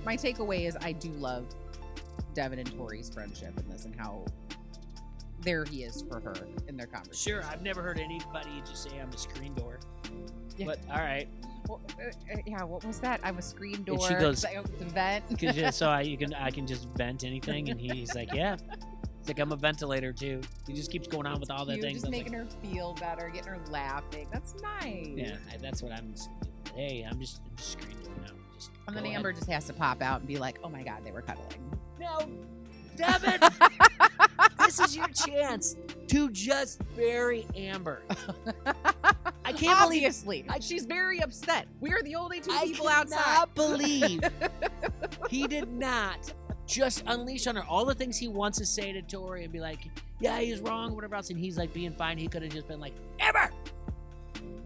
my takeaway is I do love Devin and Tori's friendship in this and how there he is for her in their conversation. Sure, I've never heard anybody just say I'm a screen door. Yeah. But all right. Well, yeah, what was that? I'm a screen door. And she goes, I open to vent. I can just vent anything, and he's like, yeah. It's like I'm a ventilator too. He just keeps going on with all the things. Just making her feel better, getting her laughing. That's nice. Yeah, that's what I'm just doing. Hey, I'm just screen door now. And then Amber just has to pop out and be like, "Oh my God, they were cuddling." No, Devin, this is your chance to just bury Amber. I can't Obviously, she's very upset. We are the only two people outside. I cannot believe he did not just unleash on her all the things he wants to say to Tori and be like, yeah, he's wrong, whatever else, and he's like being fine. He could have just been like, Amber,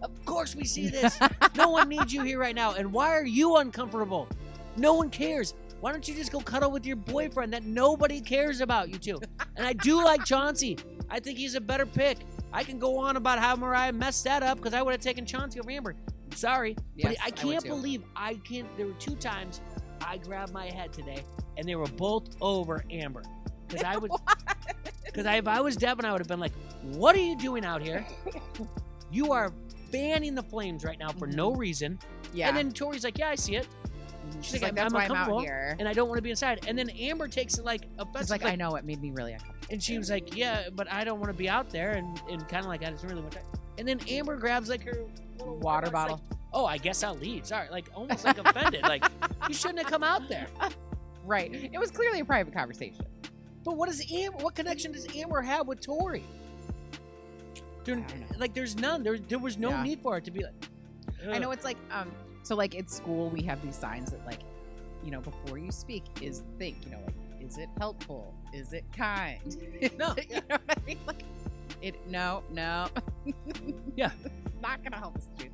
of course we see this. No one needs you here right now. And why are you uncomfortable? No one cares. Why don't you just go cuddle with your boyfriend that nobody cares about, you two? And I do like Chauncey. I think he's a better pick. I can go on about how Mariah messed that up because I would have taken Chauncey over Amber. I'm sorry. Yes, but I can't believe there were 2 times I grabbed my head today and they were both over Amber. Because if I was Devin, I would have been like, what are you doing out here? You are fanning the flames right now for no reason. Yeah. And then Tori's like, yeah, I see it. She's like, that's why I'm out here. And I don't want to be inside. And then Amber takes it like offensive. She's like, I know, it made me really uncomfortable. And she was like, yeah, but I don't want to be out there. And kind of like, I just really want to. And then Amber grabs like her little water bottle. Like, oh, I guess I'll leave. Sorry. Like almost like offended. Like, you shouldn't have come out there. Right. It was clearly a private conversation. But what connection does Amber have with Tori? There's none. There was no need for it to be like. Ugh. I know it's like, so like at school we have these signs that like, before you speak is think, like, is it helpful? Is it kind? No. You know what I mean? Like, no. Yeah. It's not going to help us, dude.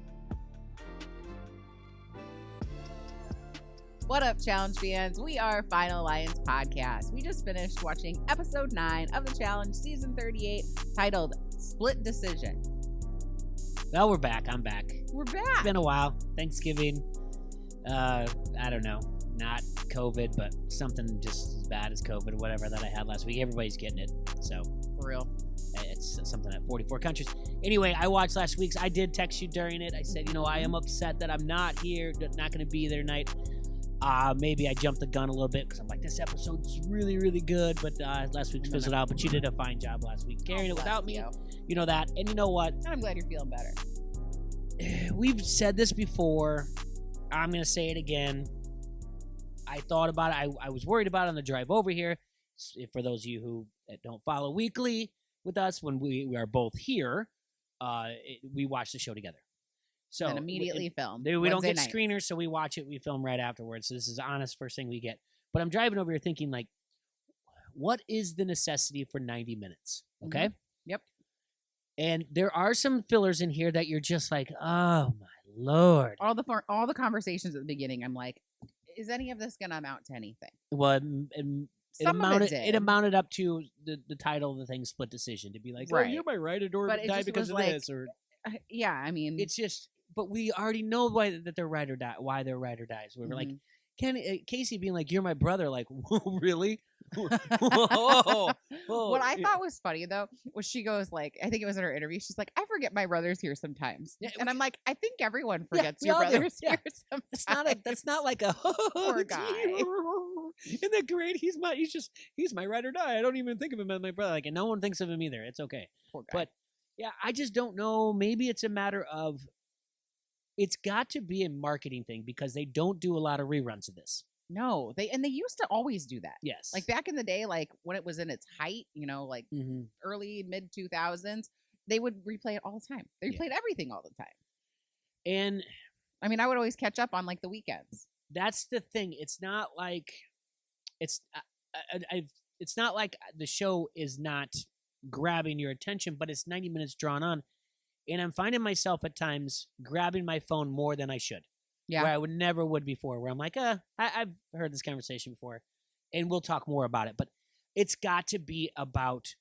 What up, Challenge fans? We are Final Alliance Podcast. We just finished watching episode 9 of the Challenge, season 38, titled Split Decision. Well, we're back. I'm back. We're back. It's been a while. Thanksgiving. I don't know. Not COVID, but something just as bad as COVID, whatever that I had last week. Everybody's getting it. So, for real. It's something at 44 countries. Anyway, I watched last week's. I did text you during it. I said, I am upset that I'm not here, not going to be there tonight. Maybe I jumped the gun a little bit because I'm like, this episode's really, really good, but last week's fizzled out. But you did a fine job last week carrying it without me. You know that. And you know what? I'm glad you're feeling better. We've said this before. I'm going to say it again. I thought about it. I was worried about it on the drive over here. For those of you who don't follow weekly with us, when we are both here, we watch the show together. So and immediately film. We don't get screeners, so we watch it. We film right afterwards. So this is honest first thing we get. But I'm driving over here thinking, like, what is the necessity for 90 minutes? Okay? Mm-hmm. Yep. And there are some fillers in here that you're just like, oh my Lord. All the conversations at the beginning, I'm like, is any of this going to amount to anything? Well, it amounted up to the title of the thing, Split Decision, to be like, right. Oh, you might write it or die because of this. Or yeah, I mean. It's just, but we already know why their ride or die, why their ride or dies. We were like, Casey being like, you're my brother, like, really? What I thought was funny though was she goes like, I think it was in her interview, she's like, I forget my brotother's here sometimes. Yeah, and I'm like, I think everyone forgets your brother's here sometimes. That's not like a poor guy. Isn't that great? He's my ride or die. I don't even think of him as my brother. Like, and no one thinks of him either. It's okay. Poor guy. But yeah, I just don't know. Maybe it's a matter of it's got to be a marketing thing because they don't do a lot of reruns of this. No, they used to always do that. Yes. Like back in the day, like when it was in its height, like early, mid 2000s, they would replay it all the time. They replayed everything all the time. And I mean, I would always catch up on like the weekends. That's the thing. It's not like it's not like the show is not grabbing your attention, but it's 90 minutes drawn on. And I'm finding myself at times grabbing my phone more than I should. Yeah. Where I never would before, where I'm like, I've heard this conversation before, and we'll talk more about it. But it's got to be about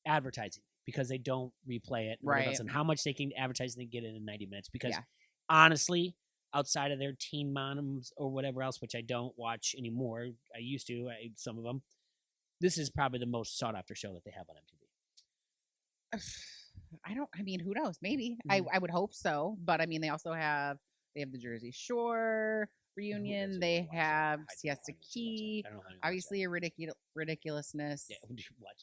advertising because they don't replay it. Right. And how much they can advertise and get it in 90 minutes. Because honestly, outside of their teen moms or whatever else, which I don't watch anymore. I used to, some of them. This is probably the most sought after show that they have on MTV. Who knows? Maybe. I would hope so. But I mean, they also have the Jersey Shore reunion. They have Siesta Key. Obviously, a ridiculousness. Yeah, what?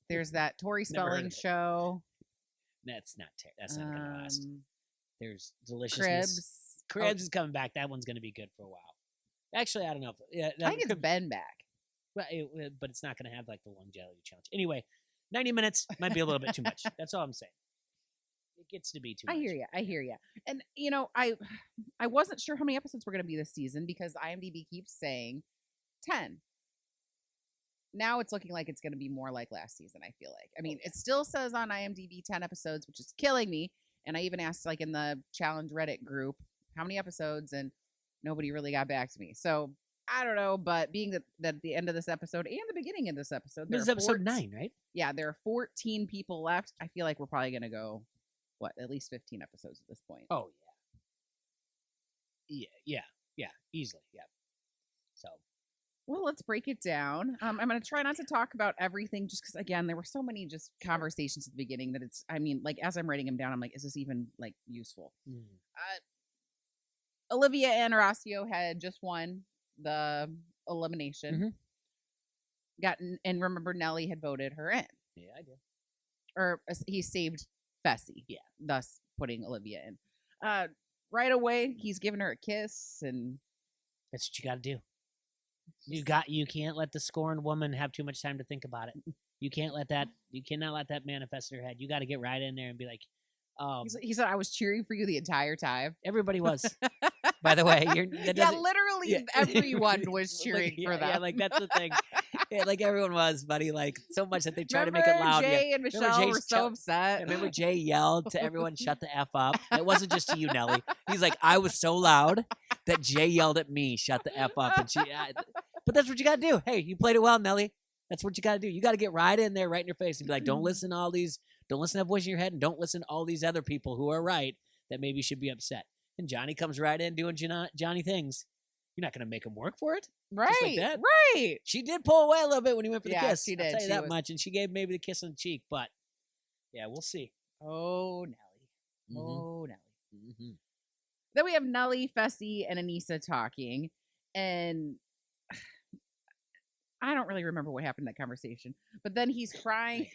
There's that Tori Spelling show. That's not gonna last. There's Deliciousness. Cribs is coming back. That one's gonna be good for a while. Actually, I don't know. I think it's Ben back. But it's not gonna have like the longevity challenge. Anyway, 90 minutes might be a little bit too much. That's all I'm saying. It gets to be too much. I hear you. And I wasn't sure how many episodes were gonna be this season because IMDb keeps saying 10. Now it's looking like it's going to be more like last season, I feel like. I mean, it still says on IMDb 10 episodes, which is killing me. And I even asked, like, in the Challenge Reddit group, how many episodes? And nobody really got back to me. So, I don't know. But being that at the end of this episode and the beginning of this episode. This is episode 9, right? Yeah, there are 14 people left. I feel like we're probably going to go, at least 15 episodes at this point. Oh, yeah. Yeah, easily, yeah. So... Well, let's break it down. I'm going to try not to talk about everything just because, again, there were so many just conversations at the beginning that as I'm writing them down, I'm like, is this even, like, useful? Olivia and Horacio had just won the elimination. And remember, Nelly had voted her in. Yeah, I did. Or he saved Fessy. Yeah. Thus putting Olivia in. Right away, he's giving her a kiss, and... That's what you got to do. You can't let the scorned woman have too much time to think about it. You cannot let that manifest in her head. You got to get right in there and be like, he said, I was cheering for you the entire time. Everybody was. By the way, literally everyone was cheering for them. Yeah, like that's the thing. Yeah, like everyone was, buddy. Like so much that they tried to make it loud. Jay and Michelle were so upset. Remember Jay yelled to everyone, "Shut the F up." It wasn't just to you, Nelly. He's like, I was so loud that Jay yelled at me, "Shut the F up." And but that's what you got to do. Hey, you played it well, Nelly. That's what you got to do. You got to get right in there, right in your face, and be like, don't listen to that voice in your head, and don't listen to all these other people who are right that maybe should be upset. And Johnny comes right in doing Johnny things. You're not going to make him work for it. Right. Just like that. Right. She did pull away a little bit when he went for the kiss. She did. I'll tell you that much. And she gave maybe the kiss on the cheek. But, yeah, we'll see. Oh, Nelly. Oh, Nelly. Then we have Nelly, Fessy, and Anissa talking. And I don't really remember what happened in that conversation. But then he's crying.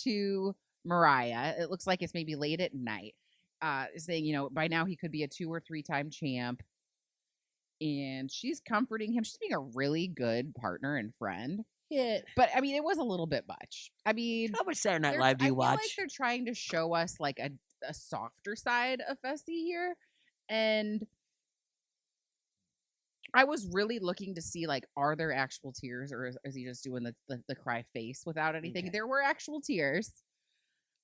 To Mariah. It looks like it's maybe late at night. Saying, by now he could be a 2 or 3-time champ. And she's comforting him. She's being a really good partner and friend. Yeah. But, I mean, it was a little bit much. I mean... How much Saturday Night Live do you watch? I feel like they're trying to show us, like, a softer side of Fessy here. And I was really looking to see, like, are there actual tears? Or is he just doing the cry face without anything? Okay. There were actual tears.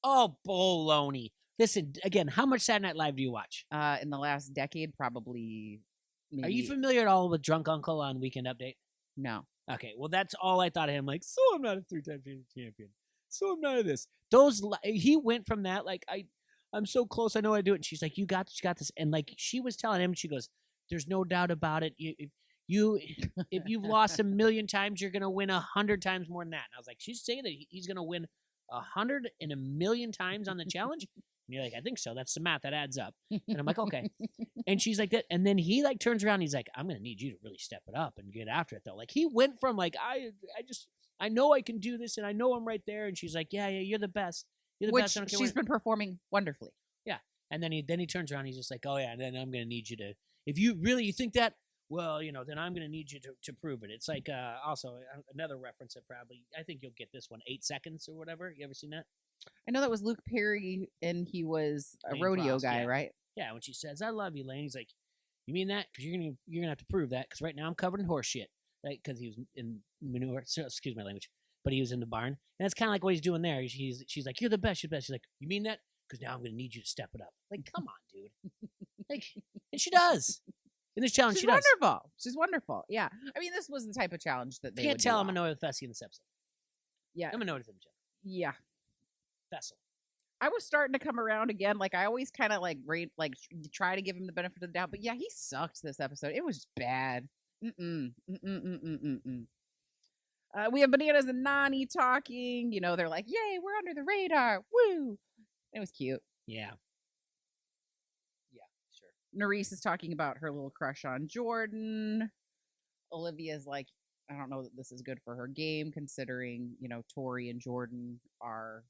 Oh, baloney. Listen, again, how much Saturday Night Live do you watch? In the last decade, probably. Maybe. Are you familiar at all with Drunk Uncle on Weekend Update? No. Okay, well, that's all I thought of him. Like, so I'm not a 3-time champion. So I'm not of this. He went from that, like, I'm so close, I know how to do it. And she's like, you got this. And, like, she was telling him, she goes, there's no doubt about it. If you've lost 1,000,000 times, you're going to win 100 times more than that. And I was like, she's saying that he's going to win 100 and 1,000,000 times on the challenge? And you're like, I think so. That's the math. That adds up. And I'm like, okay. And she's like that. And then he like turns around. And he's like, I'm going to need you to really step it up and get after it though. Like he went from like, I know I can do this and I know I'm right there. And she's like, yeah, you're the best. You're the best. She's been performing wonderfully. Yeah. And then he turns around. He's just like, oh yeah. And then I'm going to need you to, if you think that, well, then I'm going to need you to prove it. It's like also another reference that probably, I think you'll get this one, 8 seconds or whatever. You ever seen that? I know that was Luke Perry, and he was a rodeo guy, right? Yeah, when she says, I love you, Lane, he's like, you mean that? Because you're gonna have to prove that, because right now I'm covered in horse shit. Right? Because he was in manure, so, excuse my language, but he was in the barn. And that's kind of like what he's doing there. She's like, you're the best, She's like, you mean that? Because now I'm going to need you to step it up. Like, come on, dude. Like, and she does. In this challenge, she does. She's wonderful. Yeah. I mean, this was the type of challenge that they can't tell I'm annoyed with Fessy in this episode. Yeah. I'm annoyed with him, Jeff. Yeah. Vessel. I was starting to come around again. Like, I always kind of like try to give him the benefit of the doubt. But yeah, he sucked this episode. It was bad. We have Bananas and Nani talking. You know, they're like, yay, we're under the radar. Woo. It was cute. Yeah. Yeah, sure. Nerys is talking about her little crush on Jordan. Olivia's like, I don't know that this is good for her game, considering, you know, Tori and Jordan are...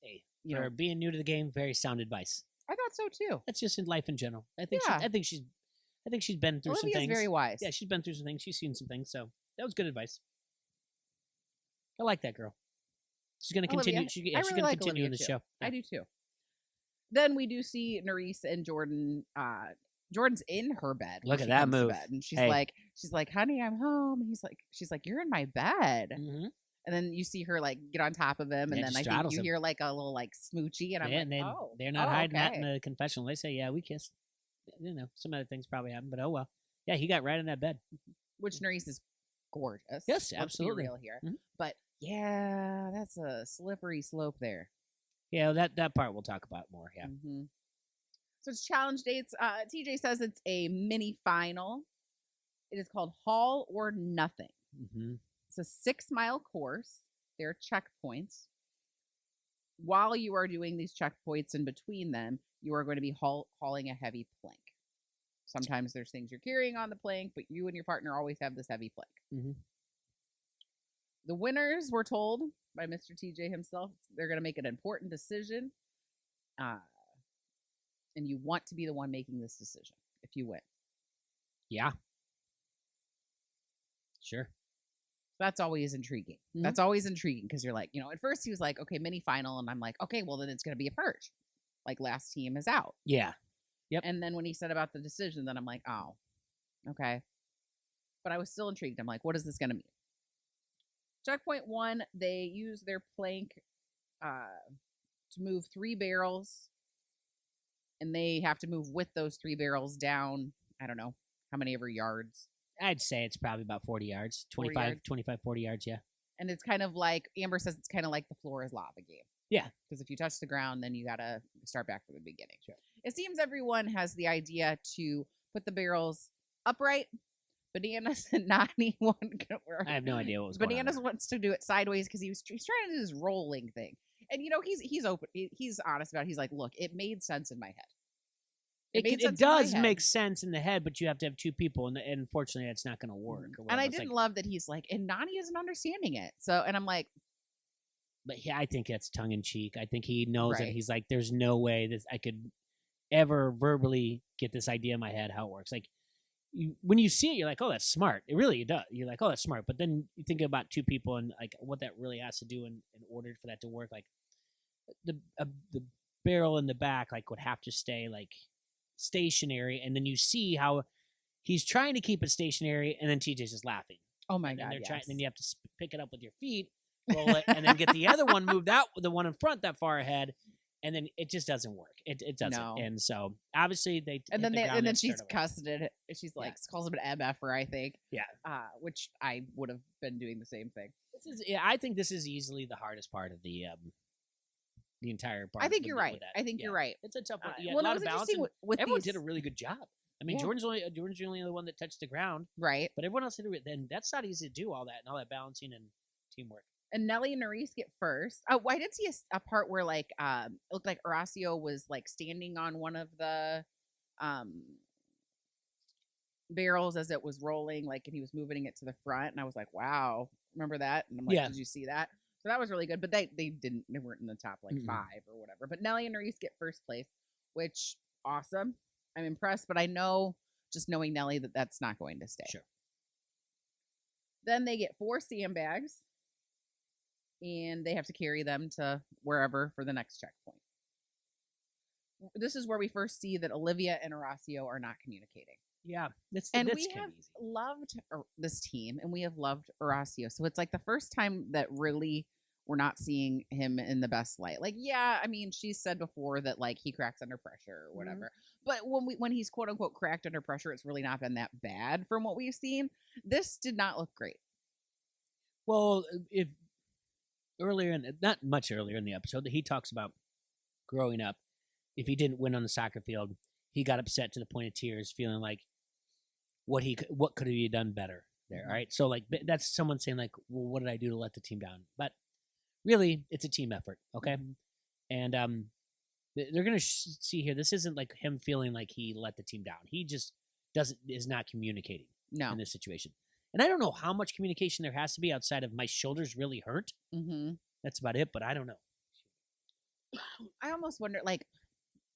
Hey, for being new to the game, very sound advice. I thought so too. That's just in life in general. I think she's been through some things. Olivia's very wise. Yeah, she's been through some things. She's seen some things, so that was good advice. I like that girl. She's going to continue. She's going to continue in the show. Yeah. I do too. Then we do see Nerys and Jordan. Jordan's in her bed. Look at that move. And she's like, honey, I'm home. And she's like, you're in my bed. Mm-hmm. And then you see her like get on top of him, and then I think you hear like a little like smoochy, and I'm like, they're not hiding that in the confessional. They say, yeah, we kissed. You know, some other things probably happened, but oh well. Yeah, he got right in that bed. Which Nerys is gorgeous. Yes, absolutely. Real here, but yeah, that's a slippery slope there. Yeah, that part we'll talk about more. Yeah. Mm-hmm. So it's challenge dates. TJ says it's a mini final. It is called Haul or Nothing. Mm-hmm. It's a 6-mile course. There are checkpoints. While you are doing these checkpoints in between them, you are going to be hauling a heavy plank. Sometimes there's things you're carrying on the plank, but you and your partner always have this heavy plank. Mm-hmm. The winners were told by Mr. TJ himself they're going to make an important decision. And you want to be the one making this decision if you win. Yeah. Sure. That's always intriguing. Mm-hmm. That's always intriguing because you're like, you know, at first he was like, okay, mini final. And I'm like, okay, well, then it's going to be a purge. Like last team is out. Yeah. Yep. And then when he said about the decision, then I'm like, oh, okay. But I was still intrigued. I'm like, what is this going to mean? Checkpoint 1, they use their plank to move 3 barrels. And they have to move with those 3 barrels down, I don't know, how many ever yards. I'd say it's probably about 40 yards, 25, 40 yards, yeah. And it's kind of like, Amber says it's kind of like the floor is lava game. Yeah. Because if you touch the ground, then you got to start back from the beginning. Sure. It seems everyone has the idea to put the barrels upright. Bananas and Nani I have no idea what was going on. Bananas wants to do it sideways because he's trying to do this rolling thing. And, you know, he's open. He's honest about it. He's like, look, it made sense in my head. It does make sense in the head, but you have to have 2 people, and unfortunately, that's not going to work. And I didn't love that he's like, and Nani isn't understanding it. So, and I'm like, but yeah, I think that's tongue in cheek. I think he knows that he's like, there's no way that I could ever verbally get this idea in my head how it works. Like, when you see it, you're like, oh, that's smart. It really does. You're like, oh, that's smart. But then you think about 2 people and like what that really has to do in order for that to work. Like the barrel in the back like would have to stay like stationary, and then you see how he's trying to keep it stationary, and then TJ's just laughing. Oh my god! Then you have to pick it up with your feet, roll it, and then get the other one moved out, the one in front that far ahead, and then it just doesn't work. It doesn't. No. And so obviously and then she's cussed it. She's like calls him an MFer, I think. Yeah. Which I would have been doing the same thing. I think this is easily the hardest part of the entire part. I think you're right. You're right. It's a tough one. A lot of balancing. Everyone did a really good job. I mean, Jordan's the only one that touched the ground. Right. But everyone else did it. Then that's not easy to do all that and all that balancing and teamwork. And Nelly and Nerys get first. Oh, I did see a part where like it looked like Horacio was like standing on one of the barrels as it was rolling, like, and he was moving it to the front, and I was like, wow, remember that? And I'm like, did you see that? So that was really good, but they weren't in the top like 5 or whatever. But Nelly and Nerys get first place, which awesome. I'm impressed, but I know just knowing Nelly that's not going to stay. Sure. Then they get 4 sandbags, and they have to carry them to wherever for the next checkpoint. This is where we first see that Olivia and Horacio are not communicating. Yeah, we have loved this team, and we have loved Horacio. So it's like the first time that really we're not seeing him in the best light. Like, yeah, I mean, she said before that like he cracks under pressure or whatever. But when he's quote unquote cracked under pressure, it's really not been that bad from what we've seen. This did not look great. Well, not much earlier in the episode, he talks about growing up, if he didn't win on the soccer field, he got upset to the point of tears, feeling like what could he have done better there. All right, so like that's someone saying like, well, what did I do to let the team down? But really, it's a team effort, okay? And they're gonna see here. This isn't like him feeling like he let the team down. He just is not communicating in this situation. And I don't know how much communication there has to be outside of my shoulders really hurt. That's about it, but I don't know. I almost wonder, like,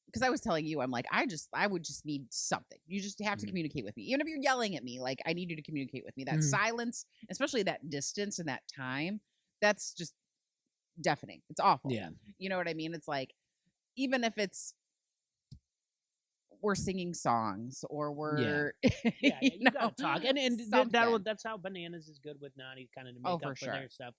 because I was telling you, I'm like, I would just need something. You just have to communicate with me. Even if you're yelling at me, like, I need you to communicate with me. That silence, especially that distance and that time, that's just deafening. It's awful. Yeah. You know what I mean? It's like, even if it's we're singing songs or we're you gotta talk. And that's how Bananas is good with Nani, kind of to make up for their stuff.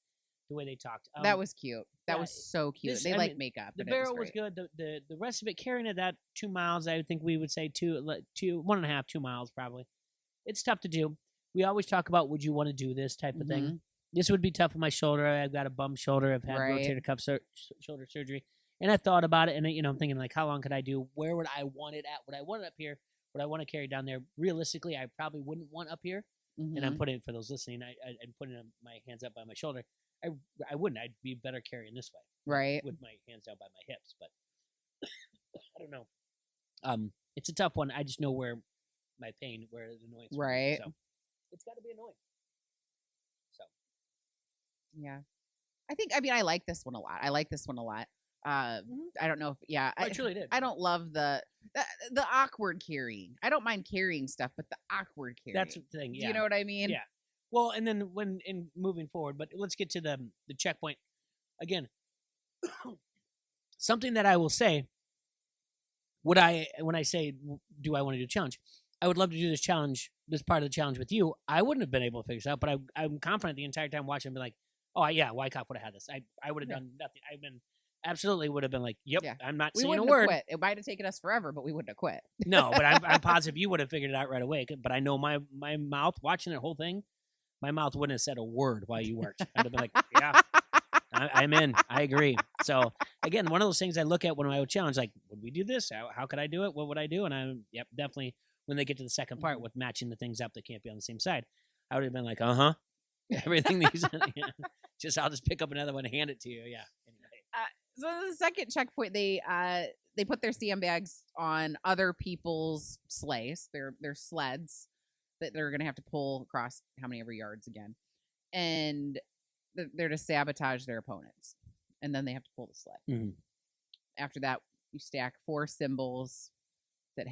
The way they talked. That was cute. That was so cute. They like makeup. The barrel was good. The rest of it, carrying it that 2 miles, I would think we would say 1.5, 2 miles probably. It's tough to do. We always talk about, would you want to do this type of thing? This would be tough on my shoulder. I've got a bum shoulder. I've had rotator cuff shoulder surgery. And I thought about it, and I'm thinking, like, how long could I do? Where would I want it at? Would I want it up here? Would I want to carry down there? Realistically, I probably wouldn't want up here. And I'm putting it for those listening. I'm putting my hands up by my shoulder. I wouldn't. I'd be better carrying this way, right, with my hands down by my hips. But I don't know. It's a tough one. I just know where my pain, where the annoyance, right. So it's got to be annoying. So yeah, I like this one a lot. I don't know if I truly did. I don't love the awkward carrying. I don't mind carrying stuff, but the awkward carrying. That's the thing. Yeah. Do you know what I mean? Yeah. Well, and then when moving forward, but let's get to the checkpoint again. Something that I will say, when I say, do I want to do a challenge? I would love to do this challenge, this part of the challenge with you. I wouldn't have been able to figure this out, but I'm confident the entire time watching, and be like, oh yeah, Wyckoff would have had this. I would have done nothing. Absolutely would have been like, yep, I'm not saying a word. Quit. It might have taken us forever, but we wouldn't have quit. No, but I'm positive you would have figured it out right away. But I know my mouth, watching the whole thing, my mouth wouldn't have said a word while you worked. I'd have been like, yeah, I'm in. I agree. So, again, one of those things I look at when I would challenge, like, would we do this? How could I do it? What would I do? And definitely, when they get to the second part with matching the things up that can't be on the same side, I would have been like, everything these, just I'll just pick up another one and hand it to you. Yeah. Anyway. So the second checkpoint, they put their sandbags on other people's sleighs, their sleds that they're going to have to pull across how many ever yards again, and they're to sabotage their opponents, and then they have to pull the sled. After that, you stack 4 symbols that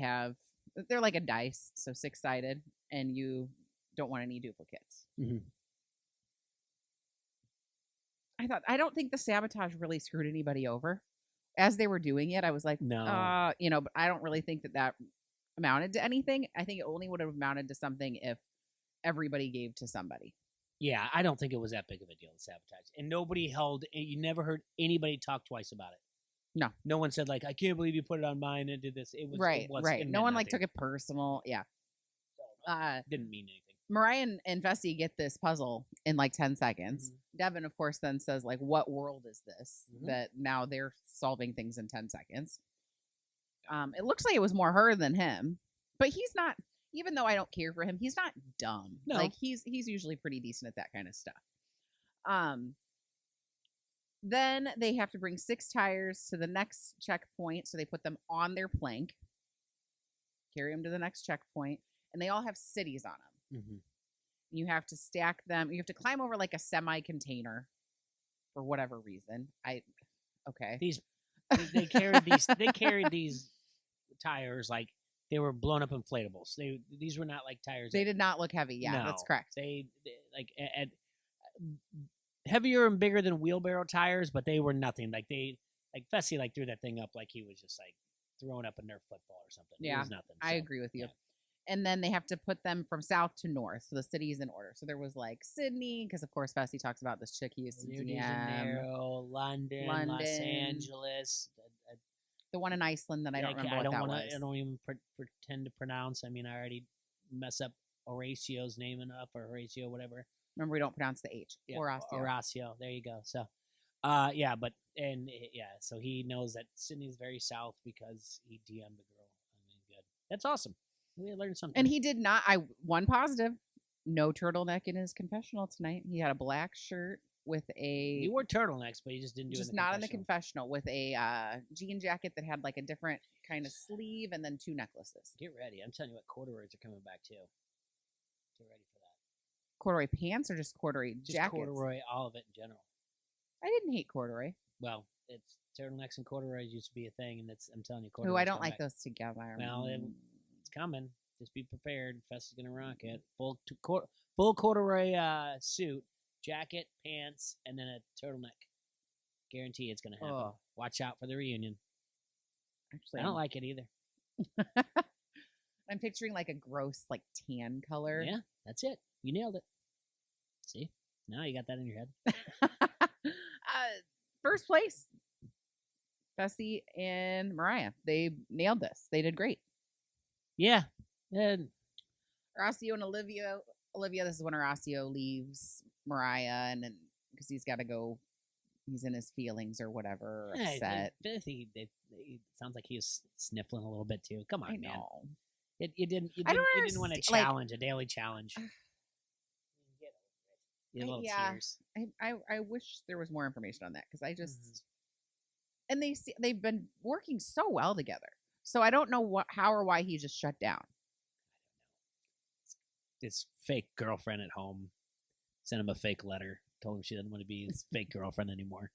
they're like a dice, so 6-sided, and you don't want any duplicates. I don't think the sabotage really screwed anybody over. As they were doing it, I was like, no, but I don't really think that amounted to anything. I think it only would have amounted to something if everybody gave to somebody. Yeah, I don't think it was that big of a deal in sabotage. And you never heard anybody talk twice about it. No one said, like, I can't believe you put it on mine and did this. It was right. No one took it personal. Yeah. So, didn't mean anything. Mariah and Fessy get this puzzle in like 10 seconds. Devin, of course, then says, like, what world is this? That now they're solving things in 10 seconds. It looks like it was more her than him, but he's not, even though I don't care for him, he's not dumb. No. Like, he's usually pretty decent at that kind of stuff. Then they have to bring 6 tires to the next checkpoint, so they put them on their plank, carry them to the next checkpoint, and they all have cities on them. You have to stack them. You have to climb over like a semi-container for whatever reason. They carried these tires like they were blown up inflatables. These were not like tires. They did not look heavy. Yeah, no, that's correct. They like heavier and bigger than wheelbarrow tires, but they were nothing. Like Fessy threw that thing up like he was just like throwing up a Nerf football or something. Yeah, it was nothing. I agree with you. Yeah. And then they have to put them from south to north, so the cities in order. So there was like Sydney, because of course Fessy talks about this chick he used to Rio de Janeiro, London, Los Angeles, the one in Iceland that I don't remember what that was. I don't even pretend to pronounce. I mean, I already mess up Horatio's name enough, or Horatio, whatever. Remember, we don't pronounce the H. Yeah, Horatio. There you go. So, So he knows that Sydney's very south because he DM'd the girl. I mean, good. That's awesome. We learned something. And he did not. One positive. No turtleneck in his confessional tonight. He had a black shirt with a. He wore turtlenecks, but he just didn't do it. Just not in the confessional with a jean jacket that had like a different kind of sleeve and then 2 necklaces. Get ready! I'm telling you what, corduroys are coming back too. Get ready for that. Corduroy pants or just corduroy jackets? Just corduroy, all of it in general. I didn't hate corduroy. Well, it's turtlenecks and corduroys used to be a thing, and I'm telling you, corduroy. I don't like those together. Well, it's coming. Just be prepared. Fest is gonna rock it. Full corduroy suit, jacket, pants, and then a turtleneck. Guarantee it's gonna happen. Oh. Watch out for the reunion. Actually, I don't like it either. I'm picturing like a gross, like tan color. Yeah, that's it. You nailed it. See, now you got that in your head. First place, Fessy and Mariah. They nailed this. They did great. Yeah. And Horacio and Olivia. This is when Horacio leaves Mariah, and then because he's got to go, he's in his feelings or whatever, upset. It sounds like he's sniffling a little bit too. Come on, man. You didn't want a challenge, like, a daily challenge. Tears. I wish there was more information on that because I just and they've been working so well together. So I don't know how or why he just shut down. His fake girlfriend at home sent him a fake letter, told him she doesn't want to be his fake girlfriend anymore.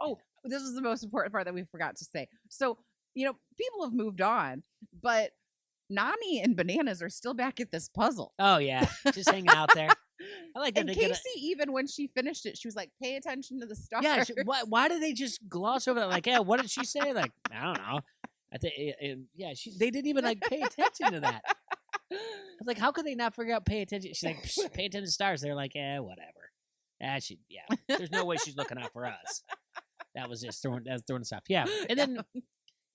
Oh, this is the most important part that we forgot to say. So, people have moved on, but Nani and Bananas are still back at this puzzle. Oh, yeah. Just hanging out there. I like that. And Casey, even when she finished it, she was like, pay attention to the stars. Yeah. Why did they just gloss over that? Like, yeah, what did she say? Like, I don't know. I think, they didn't even like pay attention to that. I was like, how could they not figure out pay attention? She's like, pay attention to stars. They're like, whatever. There's no way she's looking out for us. That was just throwing stuff. Yeah. And then,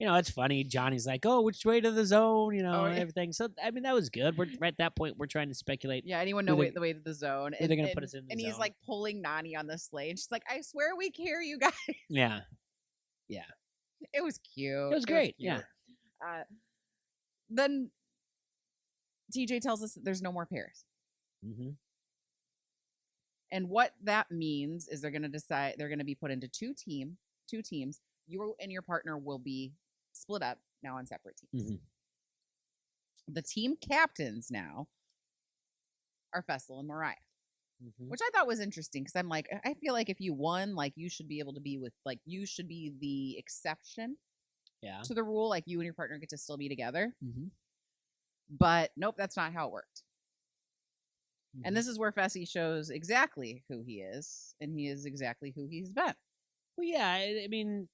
it's funny. Johnny's like, oh, which way to the zone, and everything. So, I mean, that was good. We're right at that point. We're trying to speculate. Yeah, anyone know the way to the zone. They're going to put us in the zone. And he's like pulling Nani on the sleigh. And she's like, I swear we carry you guys. Yeah. Yeah. It was cute. It was great. Yeah. Then TJ tells us that there's no more pairs. Mm-hmm. And what that means is they're going to be put into two teams. You and your partner will be split up now on separate teams. Mm-hmm. The team captains now are Fessel and Mariah, which I thought was interesting because I'm like, I feel like if you won, like you should be able to be with, like you should be the exception to the rule. Like you and your partner get to still be together. Mm-hmm. But nope, that's not how it worked. Mm-hmm. And this is where Fessy shows exactly who he is, and he is exactly who he's been. Well, yeah, I mean,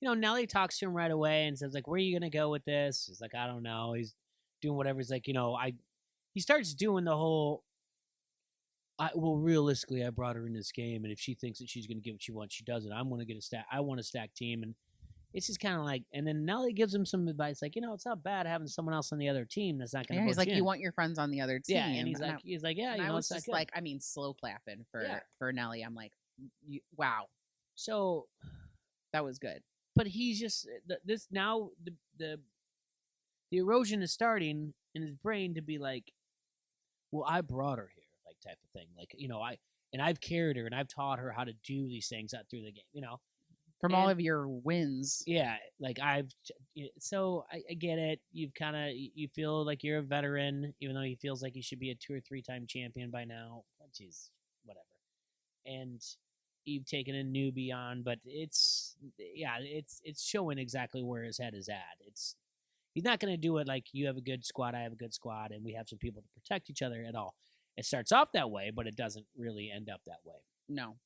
Nelly talks to him right away and says, like, where are you going to go with this? He's like, I don't know. He's doing whatever. He's like, he starts doing the whole, realistically, I brought her in this game, and if she thinks that she's going to get what she wants, she doesn't. I'm going to get I want a stacked team, and it's just kind of like, and then Nelly gives him some advice, like, it's not bad having someone else on the other team that's not going to. He's like, you want your friends on the other team. Yeah, and he's like, yeah, I was just like, slow clapping for Nelly. I'm like, wow. So that was good. But he's just the erosion is starting in his brain to be like, well, I brought her here, like type of thing. Like, I've carried her and I've taught her how to do these things out through the game, From all of your wins. Yeah. Like so I get it. You feel like you're a veteran, even though he feels like he should be a 2 or 3 time champion by now, which is whatever. And you've taken a newbie on, but it's showing exactly where his head is at. He's not going to do it like you have a good squad, I have a good squad, and we have some people to protect each other at all. It starts off that way, but it doesn't really end up that way. No.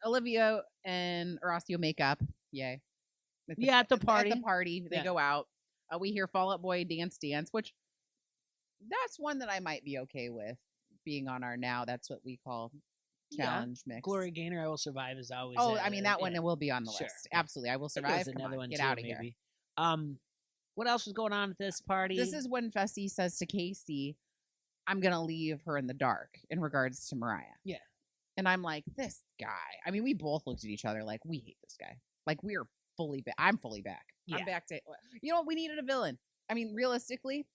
Olivia and Horacio make up. Yay. At the party. At the party. They go out. We hear Fall Out Boy Dance Dance, which that's one that I might be okay with being on our now. That's what we call challenge mix. Glory Gaynor, I Will Survive is always. Oh, I mean, that one will be on the list. Absolutely. I Will Survive. Another one get too, out of maybe. here. What else was going on at this party? This is when Fessy says to Casey, I'm going to leave her in the dark in regards to Mariah. Yeah. And I'm like, this guy. I mean, we both looked at each other like, we hate this guy. Like, we're fully back. I'm fully back. Yeah. I'm back to, you know, we needed a villain. I mean, realistically,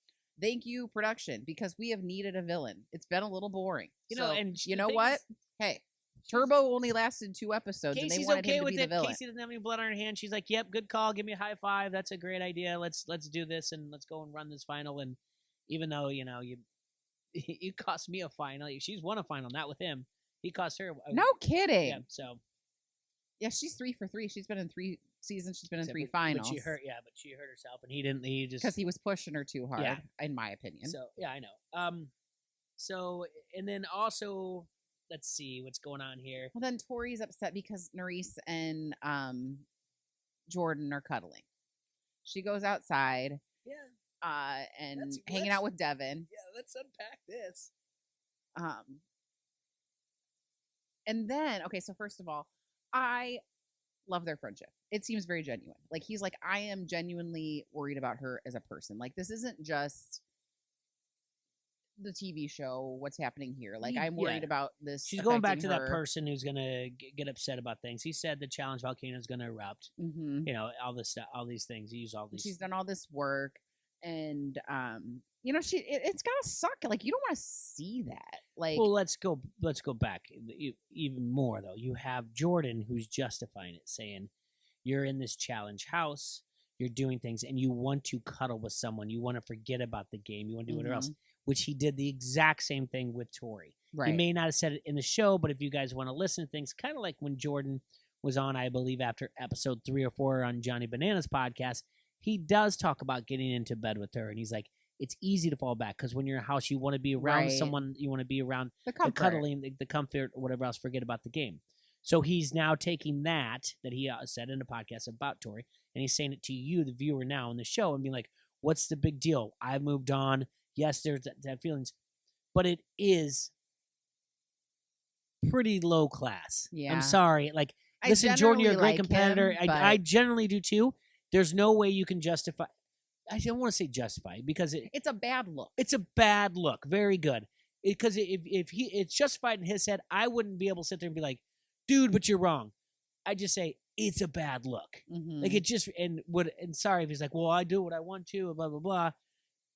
thank you, production, because we have needed a villain. It's been a little boring. You know, so, and you know what? Hey, Turbo only lasted 2 episodes, Casey's and they wanted okay him to with be the it. villain. Casey doesn't have any blood on her hand. She's like, "Yep, good call. Give me a high five. That's a great idea. Let's do this and let's go and run this final." And even though you cost me a final, she's won a final, not with him. He cost her. No kidding. Yeah. So. Yeah, she's 3 for 3. She's been in 3 seasons. She's been in 3 finals. But she hurt. Yeah, but she hurt herself, and he didn't. He just because he was pushing her too hard, in my opinion. So yeah, I know. So and then also, let's see what's going on here. Well, then Tori's upset because Nerys and Jordan are cuddling. She goes outside. Yeah. And hanging out with Devin. Yeah, let's unpack this. And then, okay, so first of all, I love their friendship. It seems very genuine. Like, he's like, I am genuinely worried about her as a person. Like, this isn't just the TV show, what's happening here. Like, I'm worried about this. She's going back to that person who's going to get upset about things. He said the challenge volcano is going to erupt. Mm-hmm. You know, all this stuff, all these things. He used all these. She's done all this work. And, you know, it's gotta suck. Like, you don't want to see that. Like, well, let's go back even more though. You have Jordan who's justifying it, saying you're in this challenge house, you're doing things, and you want to cuddle with someone. You want to forget about the game. You want to do whatever else. Which he did the exact same thing with Tori. Right. He may not have said it in the show, but if you guys want to listen to things, kind of like when Jordan was on, I believe, after episode 3 or 4 on Johnny Bananas podcast. He does talk about getting into bed with her, and he's like, it's easy to fall back because when you're in a house, you want to be around someone, you want to be around the cuddling, the comfort, or whatever else, forget about the game. So he's now taking that he said in a podcast about Tori, and he's saying it to you, the viewer, now in the show, and being like, what's the big deal? I've moved on. Yes, there's that feelings, but it is pretty low class. Yeah. I'm sorry. Like, listen, Jordan, you're a great competitor. I generally do too. There's no way you can justify. I don't want to say justify because it's a bad look. It's a bad look. Very good. Because if it's justified in his head, I wouldn't be able to sit there and be like, dude, but you're wrong. I just say it's a bad look. Mm-hmm. Like, it just and sorry if he's like, well, I do what I want to, blah blah blah,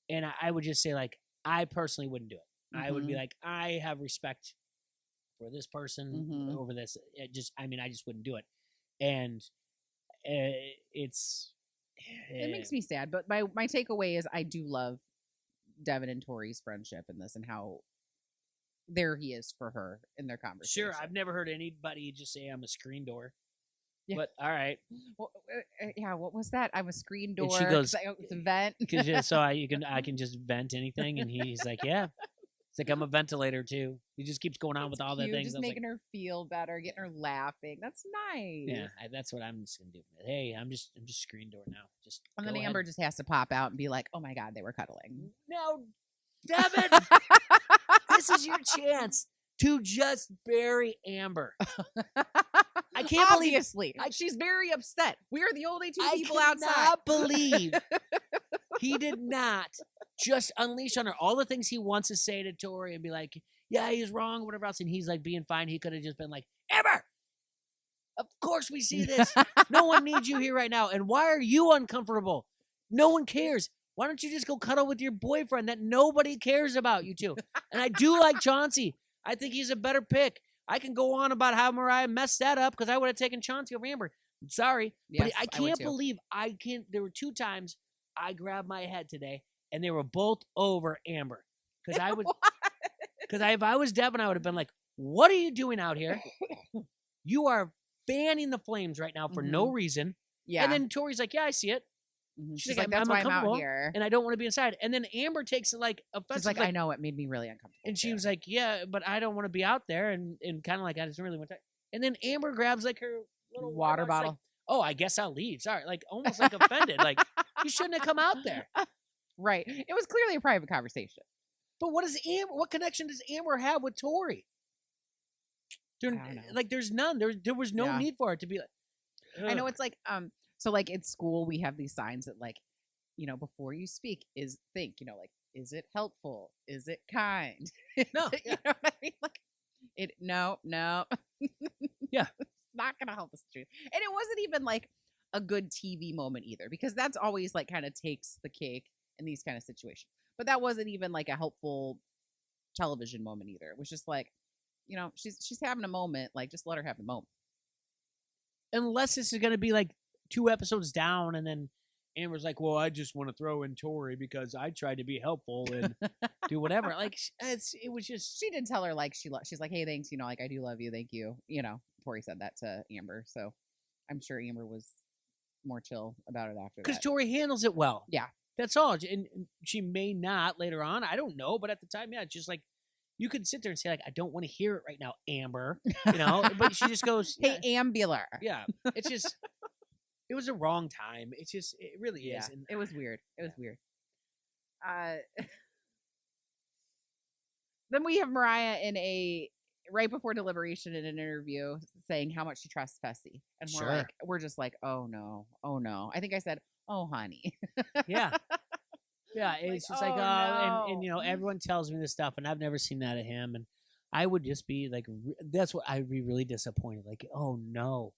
and I would just say, like, I personally wouldn't do it. Mm-hmm. I would be like, I have respect for this person over this. I just wouldn't do it, and it makes me sad. But my takeaway is I do love Devin and Tori's friendship in this and how there he is for her in their conversation. Sure, I've never heard anybody just say I'm a screen door. Yeah. But all right. Well, yeah. What was that? I'm a screen door. And she goes, it's a vent. So I can just vent anything, and he's like, yeah. It's like, I'm a ventilator too. He just keeps going on with all the things. Just making her feel better, getting her laughing. That's nice. Yeah, that's what I'm just gonna do. Hey, I'm just screen door now. And then Amber just has to pop out and be like, "Oh my God, they were cuddling." No, Devin, this is your chance to just bury Amber. I can't Obviously, she's very upset. We are the only two people outside. I cannot believe he did not just unleash on her all the things he wants to say to Tori and be like, yeah, he's wrong, whatever else. And he's like being fine. He could have just been like, Amber, of course we see this. No one needs you here right now. And why are you uncomfortable? No one cares. Why don't you just go cuddle with your boyfriend that nobody cares about, you two? And I do like Chauncey. I think he's a better pick. I can go on about how Mariah messed that up because I would have taken Chauncey over Amber. I'm sorry. Yes, but I can't believe there were 2 times I grabbed my head today and they were both over Amber. Because if I was Devin, I would have been like, what are you doing out here? You are fanning the flames right now for no reason. Yeah. And then Tori's like, yeah, I see it. Mm-hmm. She's like, that's why I'm out here. And I don't want to be inside. And then Amber takes it like offensive. She's like, I know, it made me really uncomfortable. And she was like, yeah, but I don't want to be out there. And kind of like, I just really want to. And then Amber grabs like her little water bottle. Like, oh, I guess I'll leave. Sorry. Like, almost like offended. Like, you shouldn't have come out there. Right. It was clearly a private conversation. But what connection does Amber have with Tori? Like, there's none. There was no need for it to be like. Ugh. I know it's like, so like at school we have these signs that like, before you speak think, like, is it helpful? Is it kind? No. You know what I mean? Like, No. Yeah. It's not going to help the situation. And it wasn't even like a good TV moment either, because that's always like kind of takes the cake in these kind of situations. But that wasn't even like a helpful television moment either. It was just like, she's having a moment, like just let her have the moment. Unless this is going to be like 2 episodes down and then Amber's like, well, I just want to throw in Tori because I tried to be helpful and do whatever. Like, it was just. She did tell her, like, she's like, hey, thanks, like, I do love you, thank you. Tori said that to Amber, so I'm sure Amber was more chill about it after that. Because Tori handles it well. Yeah. That's all. And she may not later on. I don't know. But at the time, yeah, it's just like, you could sit there and say, like, I don't want to hear it right now, Amber. But she just goes, hey, Ambular. Yeah. It's just. It was a wrong time. It's just, it really is. And it was weird. It was weird. Then we have Mariah right before Deliberation in an interview saying how much she trusts Fessy. And we're just like, oh no. I think I said, oh honey. Yeah. Yeah. It's just like, no. and everyone tells me this stuff and I've never seen that of him. And I would just be like, that's what I'd be really disappointed. Like, oh no,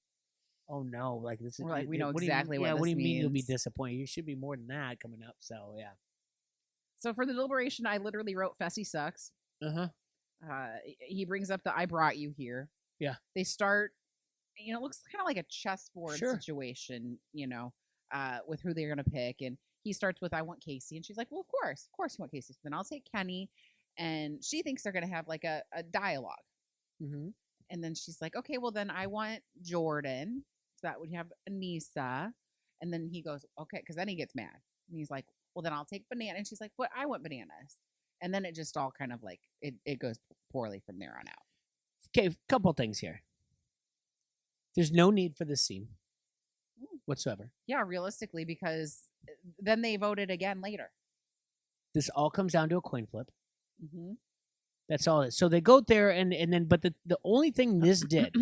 like this is. We're like, we know exactly what this means. What do you mean you'll be disappointed? You should be more than that coming up. So yeah. So for the Deliberation, I literally wrote Fessy sucks. He brings up the I brought you here. Yeah. They start. It looks kind of like a chessboard situation. With who they're gonna pick, and he starts with I want Casey, and she's like, well, of course you want Casey. So then I'll take Kenny, and she thinks they're gonna have like a dialogue. Mm-hmm. And then she's like, okay, well then I want Jordan. So that would have Anissa. And then he goes, okay, because then he gets mad. And he's like, well, then I'll take Banana. And she's like, but I want Bananas. And then it just all kind of like, it goes poorly from there on out. Okay, couple things here. There's no need for this scene whatsoever. Yeah, realistically, because then they voted again later. This all comes down to a coin flip. Mm-hmm. That's all it is. So they go there, and then, but the only thing this did,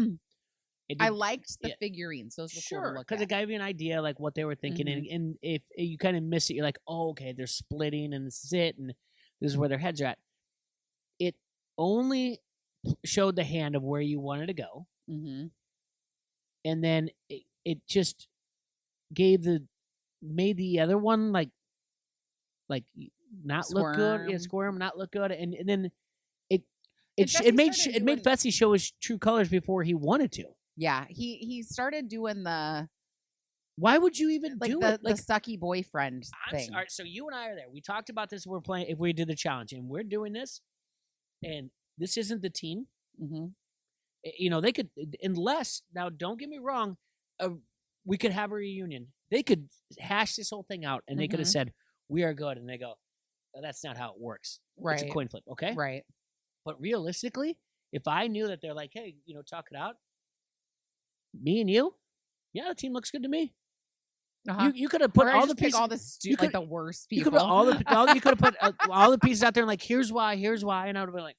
I liked the figurines. Those were cool to look at. Because it gave you an idea like what they were thinking, and if you kind of miss it, you're like, oh, okay, they're splitting, and this is it, and this is where their heads are at. It only showed the hand of where you wanted to go, and then it just made the other one like not squirm. Look good, squirm, not look good, and then. It made Fessy show his true colors before he wanted to. Yeah, he started doing the. Why would you even do it? Like the sucky boyfriend thing. All right, so you and I are there. We talked about this. We're playing if we did the challenge, and we're doing this, and this isn't the team. Mm-hmm. They could unless now. Don't get me wrong. We could have a reunion. They could hash this whole thing out, and they could have said we are good, and they go, oh, that's not how it works. Right, it's a coin flip. Okay, right. But realistically, if I knew that they're like, hey, talk it out, me and you, yeah, the team looks good to me. You could have put all the pieces, like the worst people. You could have put all the pieces out there and like, here's why, and I would have been like,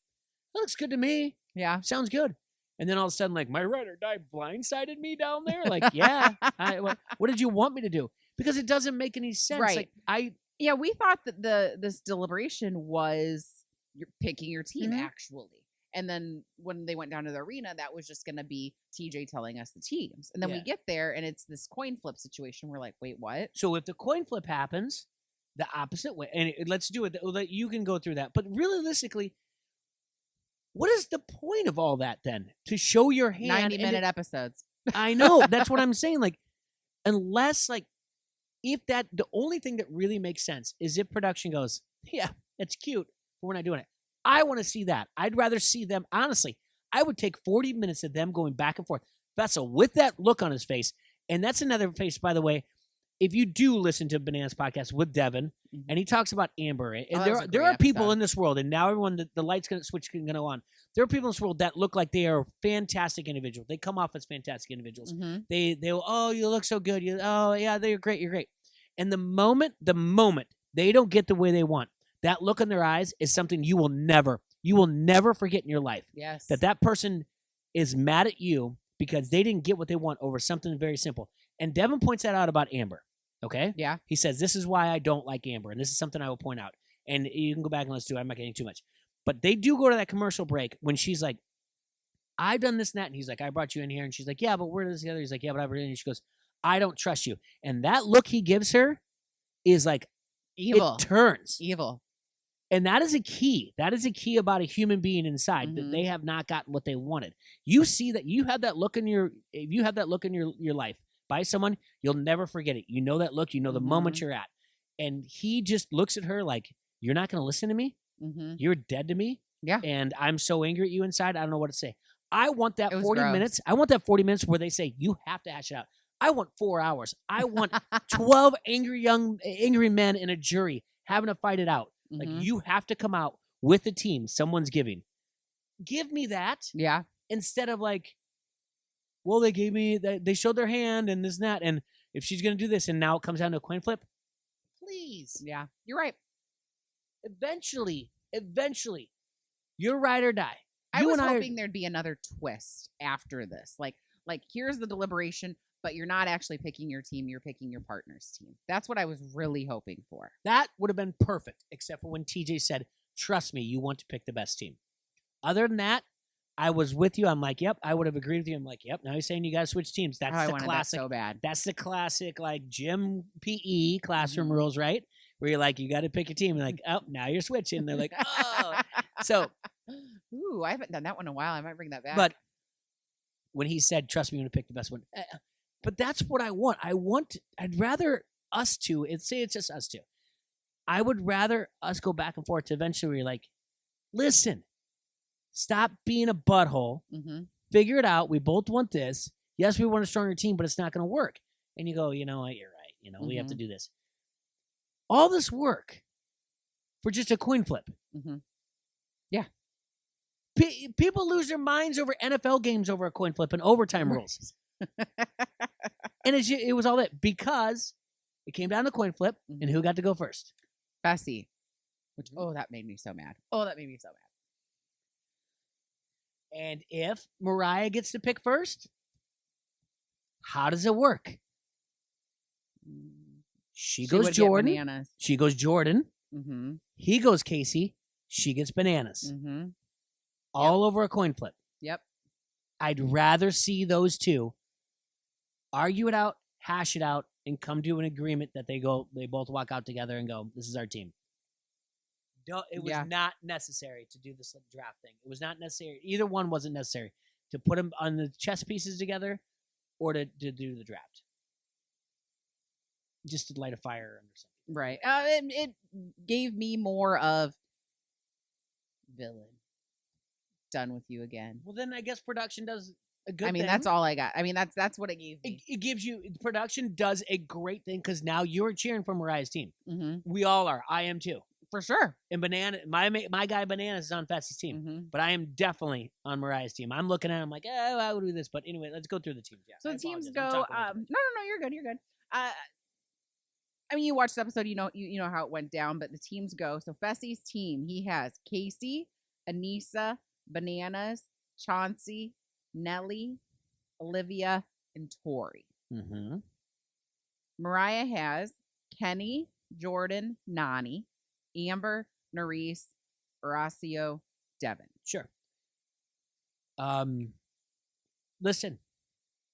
that looks good to me. Yeah, sounds good. And then all of a sudden, like, my ride or die blindsided me down there. Like, yeah, what did you want me to do? Because it doesn't make any sense. Right. Like, we thought that this Deliberation was. You're picking your team actually. And then when they went down to the arena, that was just going to be TJ telling us the teams. And then we get there and it's this coin flip situation. We're like, wait, what? So if the coin flip happens the opposite way, and let's do it. You can go through that. But realistically, what is the point of all that then? To show your hand. 90-minute episodes. I know. That's what I'm saying. Like, unless if the only thing that really makes sense is if production goes, yeah, it's cute. We're not doing it. I want to see that. I'd rather see them. Honestly, I would take 40 minutes of them going back and forth. Vessel with that look on his face. And that's another face, by the way. If you do listen to Bananas podcast with Devin, and he talks about Amber, and there are people in this world, and now everyone, the light's going to switch going to go on. There are people in this world that look like they are fantastic individuals. They come off as fantastic individuals. They'll, oh, you look so good. Oh, yeah, you're great. You're great. And the moment they don't get the way they want, that look in their eyes is something you will never forget in your life. Yes. That person is mad at you because they didn't get what they want over something very simple. And Devin points that out about Amber. Okay? Yeah. He says, this is why I don't like Amber. And this is something I will point out. And you can go back and let's do it. I'm not getting too much. But they do go to that commercial break when she's like, I've done this and that. And he's like, I brought you in here. And she's like, yeah, but we're this together. He's like, yeah, but I've been in. And she goes, I don't trust you. And that look he gives her is like, evil. It turns. Evil. And that is a key. That is a key about a human being inside, that they have not gotten what they wanted. You see that you have that look in your life by someone, you'll never forget it. You know that look, you know the moment you're at. And he just looks at her like, you're not going to listen to me? You're dead to me? Yeah. And I'm so angry at you inside, I don't know what to say. I want that 40 gross. minutes. I want that 40 minutes where they say, you have to hash it out. I want 4 hours. I want 12 angry men in a jury having to fight it out. Like, you have to come out with a team someone's giving. Give me that. Yeah. Instead of like, well, they gave me, they showed their hand and this and that. And if she's going to do this and now it comes down to a coin flip, please. Yeah. You're right. Eventually, you're ride or die. I was hoping there'd be another twist after this. Like here's the deliberation, but you're not actually picking your team. You're picking your partner's team. That's what I was really hoping for. That would have been perfect, except for when TJ said, trust me, you want to pick the best team. Other than that, I was with you. I'm like, yep, I would have agreed with you. I'm like, yep, now he's saying you got to switch teams. That's the classic. That so bad. That's the classic, like, gym PE classroom rules, right? Where you're like, you got to pick a team. You're like, oh, now you're switching. They're like, oh. So. Ooh, I haven't done that one in a while. I might bring that back. But when he said, trust me, I'm going to pick the best one. But that's what I want. I'd rather us two, say it's just us two. I would rather us go back and forth to eventually where you're like, listen, stop being a butthole. Figure it out. We both want this. Yes, we want a stronger team, but it's not going to work. And you go, you know what? You're right. We have to do this. All this work for just a coin flip. Yeah. People lose their minds over NFL games over a coin flip and overtime rules. And it was all that because it came down to coin flip, and who got to go first? Fessy. Which, that made me so mad. And if Mariah gets to pick first, how does it work? She goes Jordan. She goes Jordan. He goes Casey. She gets bananas. All over a coin flip. Yep. I'd rather see those two argue it out, hash it out, and come to an agreement that they both walk out together and go, this is our team. It was not necessary to do this draft thing. It was not necessary. Either one wasn't necessary to put them on the chess pieces together or to do the draft. Just to light a fire under something. Right. It gave me more of villain. Done with you again. Well, then I guess production does a good thing. That's all I got. That's what it gave me. It gives you, production does a great thing because now you're cheering for Mariah's team. We all are. I am too. For sure. And my guy Bananas is on Fessy's team. But I am definitely on Mariah's team. I'm looking at him like, I would do this. But anyway, let's go through the teams. Yeah, so the teams go, no, you're good. You're good. You watched the episode, you know how it went down, but the teams go. So Fessy's team, he has Casey, Anissa, Bananas, Chauncey, Nelly, Olivia, and Tori. Mariah has Kenny, Jordan, Nani, Amber, Nerese, Horacio, Devin. Sure. Listen,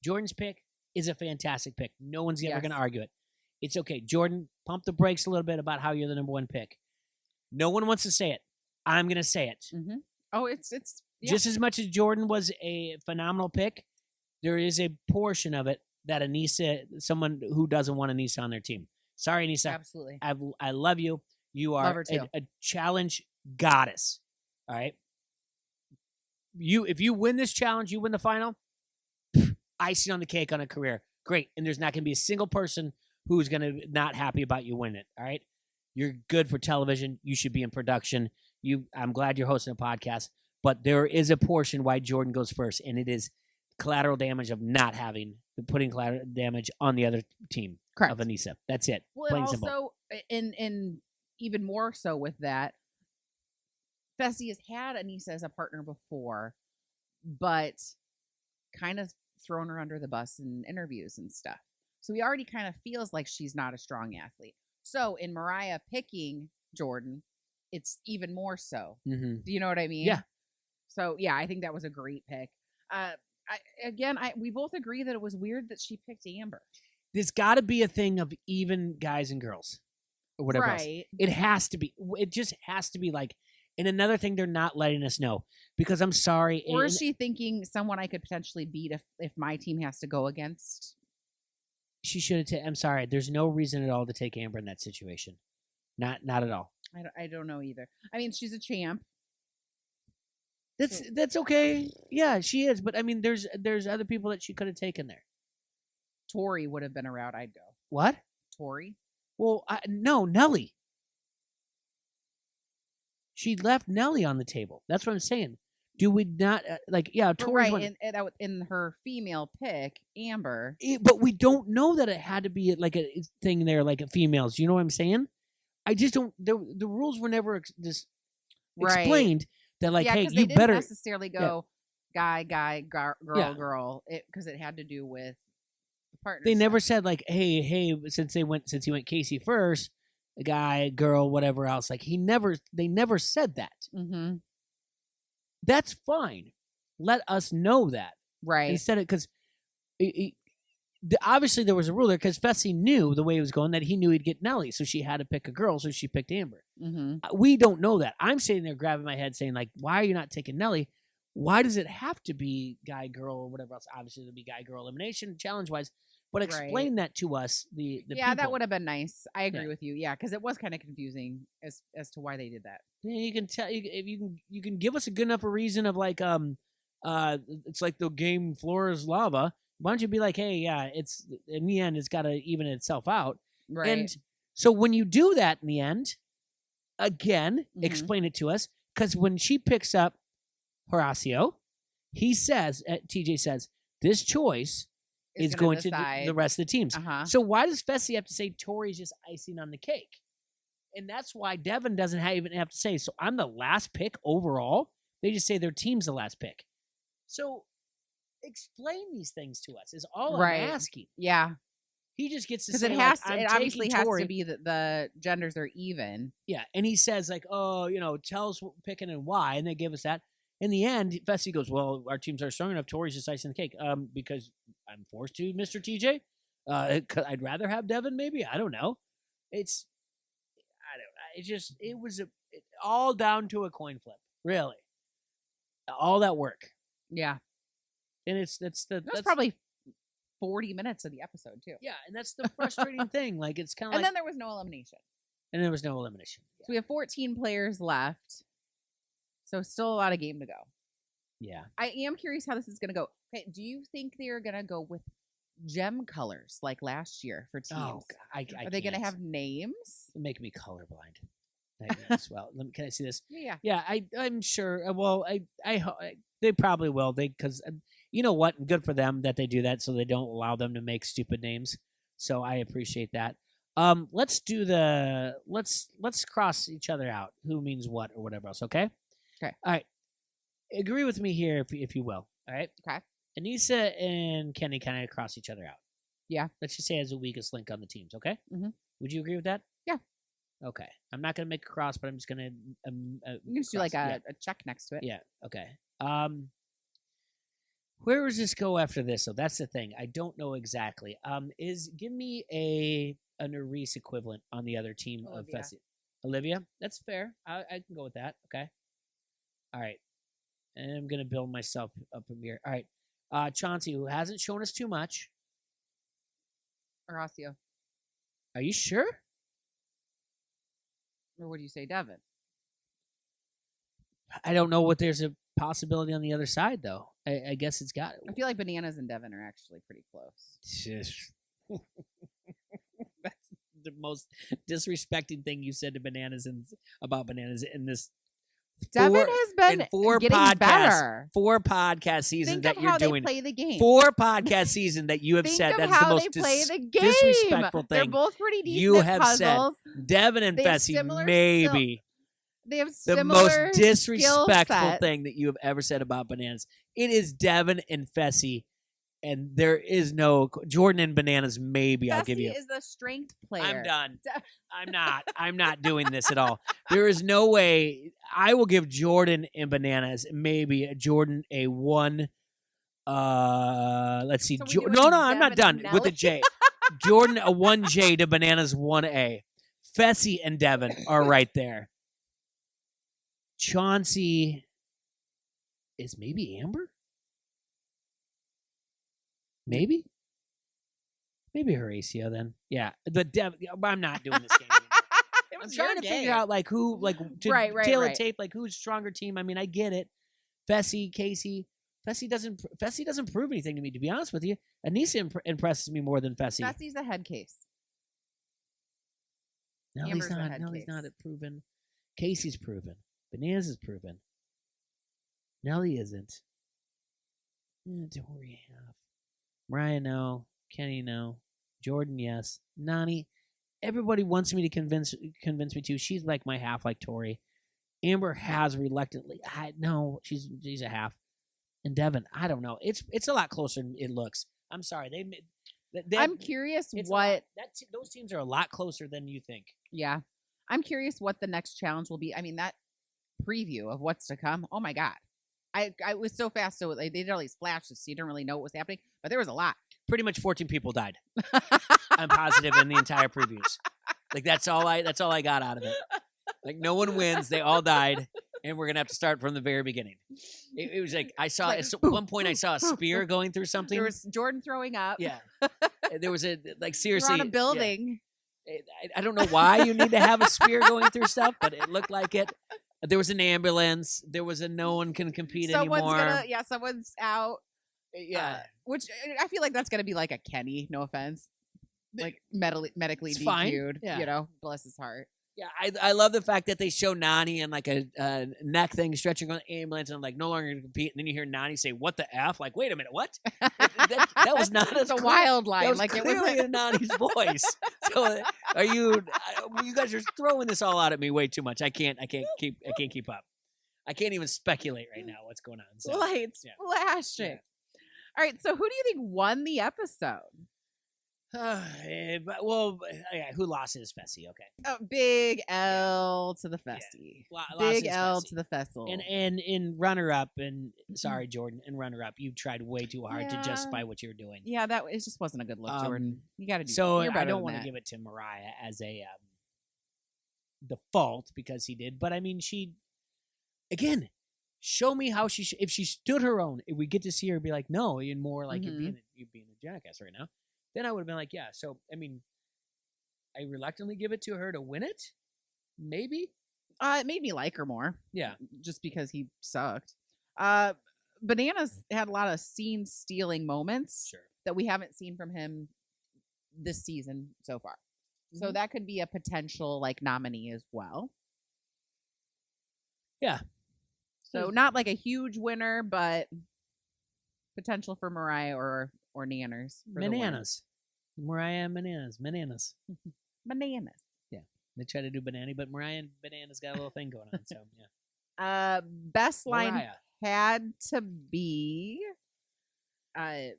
Jordan's pick is a fantastic pick. No one's ever going to argue it. It's okay. Jordan, pump the brakes a little bit about how you're the number one pick. No one wants to say it. I'm going to say it. Oh, it's just as much as Jordan was a phenomenal pick, there is a portion of it that Anissa, someone who doesn't want Anissa on their team. Sorry, Anissa. Absolutely. I love you. You are a challenge goddess. All right. If you win this challenge, you win the final, icing on the cake on a career. Great. And there's not going to be a single person who's going to not happy about you winning it. All right. You're good for television. You should be in production. I'm glad you're hosting a podcast, but there is a portion why Jordan goes first, and it is collateral damage of not putting collateral damage on the other team. Correct. Of Anissa. That's it. Well, plain and simple. Also, and even more so with that, Fessy has had Anissa as a partner before, but kind of thrown her under the bus in interviews and stuff. So he already kind of feels like she's not a strong athlete. So in Mariah picking Jordan, it's even more so. Do you know what I mean? Yeah. So, yeah, I think that was a great pick. We both agree that it was weird that she picked Amber. There's got to be a thing of even guys and girls, or whatever else. It has to be. It just has to be like. And another thing, they're not letting us know because I'm sorry. Or is she thinking someone I could potentially beat if my team has to go against? She should have. I'm sorry. There's no reason at all to take Amber in that situation. Not at all. I don't know either. I mean, she's a champ. That's okay. Yeah, she is. But I mean, there's other people that she could have taken there. Tori would have been a route I'd go. What? Tori? Well, no, Nelly. She left Nelly on the table. That's what I'm saying. Do we not Tori's right in her female pick, Amber? But we don't know that it had to be like a thing there, like a females. You know what I'm saying? I just don't. The rules were never explained. That like, hey, you better necessarily go guy, girl, because it had to do with the partner. They never said like, hey, since he went Casey first. A guy, girl, whatever else. Like they never said that. Mm-hmm. That's fine. Let us know that. Right. Instead of, because obviously there was a rule there because Fessy knew the way it was going that he knew he'd get Nelly. So she had to pick a girl. So she picked Amber. Mm-hmm. We don't know that. I'm sitting there grabbing my head saying like, why are you not taking Nelly? Why does it have to be guy, girl, or whatever else? Obviously it'll be guy, girl elimination challenge wise. But explain that to us, the people. That would have been nice. I agree with you. Yeah, because it was kind of confusing as to why they did that. Yeah, you can tell if you can give us a good enough a reason of like it's like the game floor is lava. Why don't you be like, hey, yeah, it's in the end it's got to even itself out. Right. And so when you do that in the end, again, explain it to us because when she picks up Horacio, he says, TJ says, this choice is going to the rest of the teams. Uh-huh. So why does Fessy have to say Tori's just icing on the cake? And that's why Devin doesn't even have to say, so I'm the last pick overall. They just say their team's the last pick. So explain these things to us is all I'm asking. Yeah. He just gets to say, it obviously has to be that the genders are even. Yeah. And he says like, oh, tell us what we're picking and why. And they give us that. In the end, Fessy goes, well, our teams are strong enough. Tori's just icing the cake. Because I'm forced to, Mr. TJ. I'd rather have Devin, maybe. I don't know. It was all down to a coin flip, really. All that work. Yeah. And that's probably 40 minutes of the episode, too. Yeah, and that's the frustrating thing. Like, it's kind of And then there was no elimination. Yeah. So we have 14 players left. So still a lot of game to go. Yeah. I am curious how this is going to go. Okay, do you think they're going to go with gem colors like last year for teams? Oh, Are they going to have names? Make me colorblind. As well. Can I see this? Yeah. Yeah, I'm sure. Well, they probably will. Because you know what? Good for them that they do that, so they don't allow them to make stupid names. So I appreciate that. Let's do let's cross each other out. Who means what or whatever else? Okay. Okay. All right. Agree with me here, if you will. All right. Okay. Anissa and Kenny kind of cross each other out. Yeah. Let's just say as the weakest link on the teams. Okay. Mm-hmm. Would you agree with that? Yeah. Okay. I'm not gonna make a cross, but I'm just gonna. You can just do like a check next to it. Yeah. Okay. Where does this go after this? So that's the thing. I don't know exactly. Give me a Nerese equivalent on the other team of Fessy. Olivia. That's fair. I can go with that. Okay. All right. And I'm going to build myself up from here. All right. Chauncey, who hasn't shown us too much. Horacio. Are you sure? Or would you say Devin? I don't know what there's a possibility on the other side, though. I guess it's got it. I feel like Bananas and Devin are actually pretty close. That's the most disrespecting thing you said to Bananas about Bananas in this. Devin has been getting better. 4 podcast seasons that you're doing. They play the game. 4 podcast season that you have said that's the most disrespectful thing. They're both pretty decent. You have puzzles. said Devin and Fessy maybe they have the most disrespectful thing that you have ever said about Bananas. It is Devin and Fessy, and there is no Jordan and Bananas. Maybe I'll give you. Fessy is the strength player. I'm done. I'm not doing this at all. There is no way. I will give Jordan and Bananas maybe Jordan a 1 Let's see. So No, I'm not done with the J. Jordan, a 1J to Bananas 1A. Fessy and Devin are right there. Chauncey is maybe Amber? Maybe Horatio then. Yeah. But I'm not doing this game anymore. I'm trying to figure out like who, like to tailor tape, like who's stronger team. I mean, I get it. Fessy, Casey. Fessy doesn't prove anything to me, to be honest with you. Anissa impresses me more than Fessy. Fessy's the head case. He's not proven. Casey's proven. Bananas is proven. Nelly isn't. Tori half. Mariah, no. Kenny, no. Jordan, yes. Nani, everybody wants me to convince me to. She's like my half, like Tori. Amber has reluctantly. No, she's a half. And Devin, I don't know. It's a lot closer than it looks. I'm sorry. I'm curious what those teams are a lot closer than you think. Yeah, I'm curious what the next challenge will be. I mean, that preview of what's to come. Oh my god, I was so fast. So they did all these flashes, so you didn't really know what was happening. But there was a lot. Pretty much 14 people died. I'm positive in the entire previews. Like that's all I got out of it. Like no one wins. They all died. And we're gonna have to start from the very beginning. It was like I saw at one point I saw a spear going through something. There was Jordan throwing up. Yeah, there was seriously on a building. Yeah. I don't know why you need to have a spear going through stuff, but it looked like it. There was an ambulance. There was a no one can compete anymore. Someone's out. Yeah, which I feel like that's gonna be like a Kenny. No offense, like medically DQ'd. Yeah. You know, bless his heart. Yeah, I love the fact that they show Nani and like a neck thing stretching on the ambulance, and I'm like, no longer going to compete. And then you hear Nani say, "What the f?" Like, wait a minute, what? that was not a wild line. That was like clearly it was in Nani's voice. So, are you? You guys are throwing this all out at me way too much. I can't keep up. I can't even speculate right now what's going on. So, lights flashing. Yeah. All right, so who do you think won the episode? Who lost his Fessy? Okay. Big L to the Fessy. Yeah. Big L to the Fessel. And in runner-up, and sorry, Jordan, in runner-up, you tried way too hard to justify what you were doing. Yeah, it just wasn't a good look, Jordan. You got to do so. I don't want to give it to Mariah as a default because he did, but I mean, she again. Show me how if she stood her own, if we get to see her be like, no, you're more like you're being a jackass right now. Then I would have been like, yeah. So, I mean, I reluctantly give it to her to win it. Maybe. It made me like her more. Yeah. Just because he sucked. Bananas had a lot of scene-stealing moments that we haven't seen from him this season so far. Mm-hmm. So that could be a potential, like, nominee as well. Yeah. So not like a huge winner, but potential for Mariah or Nanners. Bananas. Mariah and Bananas. Bananas. Yeah. They try to do Banana, but Mariah and Bananas got a little thing going on. So, yeah. Best line Mariah had to be that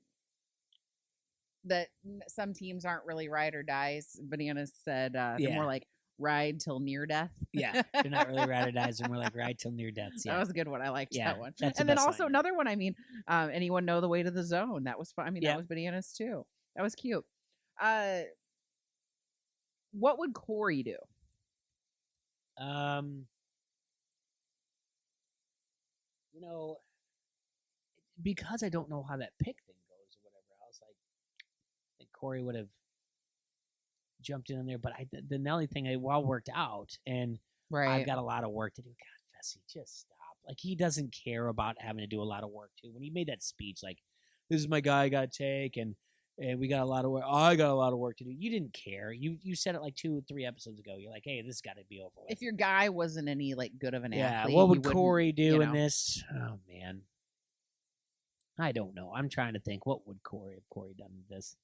some teams aren't really ride or dies. Bananas said they're more like ride till near death. Yeah, they're not really ride or dies, and we're like ride till near death. Yeah. That was a good one. I liked that one. That's and then also another one. I mean, anyone know the way to the zone? That was fun. I mean, that was Bananas too. That was cute. What would Cory do? You know, because I don't know how that pick thing goes or whatever else. I think Cory would have jumped in there, but the Nelly thing well worked out, and I've got a lot of work to do. God, Fessy, just stop. Like, he doesn't care about having to do a lot of work too. When he made that speech, like, this is my guy I got to take, and we got a lot of work. I got a lot of work to do. You didn't care. You said it like 2 or 3 episodes ago. You're like, hey, this got to be over with. If your guy wasn't any like good of an athlete, what would Cory do in this? Oh man, I don't know. I'm trying to think. What would Cory have done in this?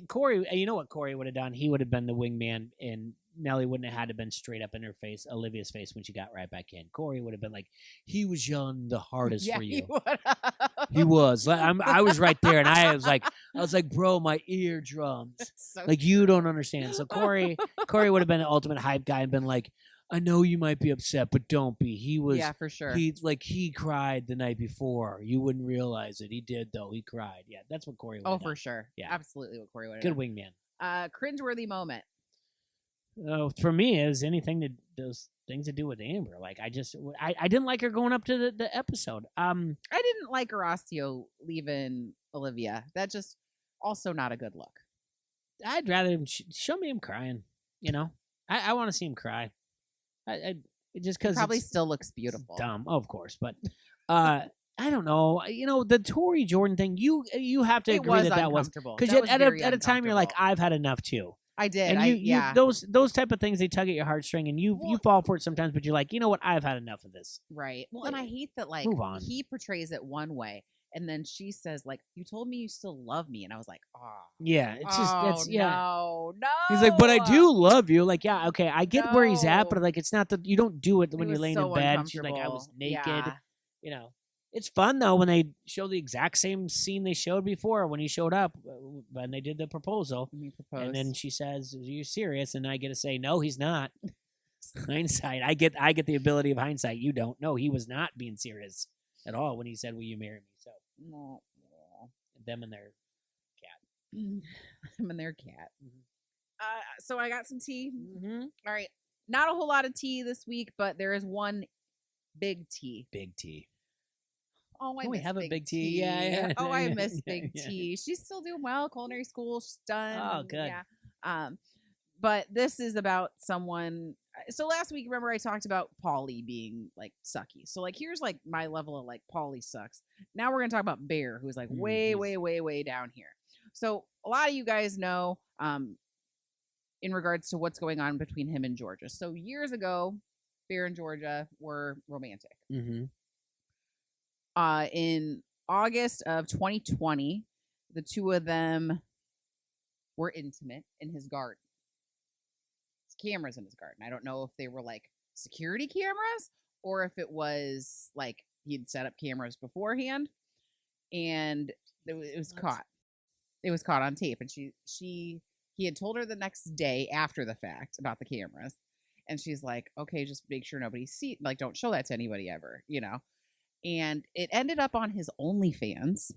Cory, you know what Cory would have done? He would have been the wingman, and Nelly wouldn't have had to been straight up in her face, Olivia's face, when she got right back in. Cory would have been like, he was yelling the hardest for you. He was. I was right there, and I was like, bro, my eardrums. So like, you don't understand. So Cory would have been the ultimate hype guy and been like, I know you might be upset, but don't be. He was, yeah, for sure. He cried the night before. You wouldn't realize it. He did though. He cried. Yeah, that's what Cory would have done. For sure. Yeah, absolutely what Cory would have Good done. wingman. Cringeworthy moment. For me, it was those things to do with Amber. Like I didn't like her going up to the episode. I didn't like Horacio leaving Olivia. That just also not a good look. I'd rather him show me him crying. You know, I want to see him cry. I just because probably still looks beautiful. Dumb, of course, but I don't know. You know, the Tory Jordan thing. You have to agree that was because at a time you're like, I've had enough too. I did. And those type of things, they tug at your heartstring, and you fall for it sometimes. But you're like, you know what? I've had enough of this. Right. Well, and I hate that. Like, move on. He portrays it one way, and then she says, like, "You told me you still love me," and I was like, "Oh, yeah." It's just no. He's like, "But I do love you." Like, yeah, okay, I get where he's at, but like, it's not that you don't do it when you're laying in bed. She's like, "I was naked," you know. It's fun though when they show the exact same scene they showed before when he showed up when they did the proposal, and then she says, "Are you serious?" And I get to say, "No, he's not." Hindsight, I get the ability of hindsight. You don't. No, he was not being serious at all when he said, "Will you marry me?" So, them and their cat. Them and their cat. Mm-hmm. So I got some tea. Mm-hmm. All right, not a whole lot of tea this week, but there is one big tea. Big tea. Oh, we have a big T. Yeah. Oh, I miss Big T. She's still doing well. Culinary school, she's done. Oh, good. Yeah. But this is about someone. So last week, remember I talked about Pauly being like sucky. So like here's like my level of like Pauly sucks. Now we're gonna talk about Bear, who's like way down here. So a lot of you guys know in regards to what's going on between him and Georgia. So years ago, Bear and Georgia were romantic. Mm-hmm. In August of 2020, the two of them were intimate in his garden. There's cameras in his garden. I don't know if they were like security cameras or if it was like he'd set up cameras beforehand, and it was caught. It was caught on tape, and he had told her the next day after the fact about the cameras, and she's like, "Okay, just make sure nobody sees. Like, don't show that to anybody ever, you know." And it ended up on his OnlyFans.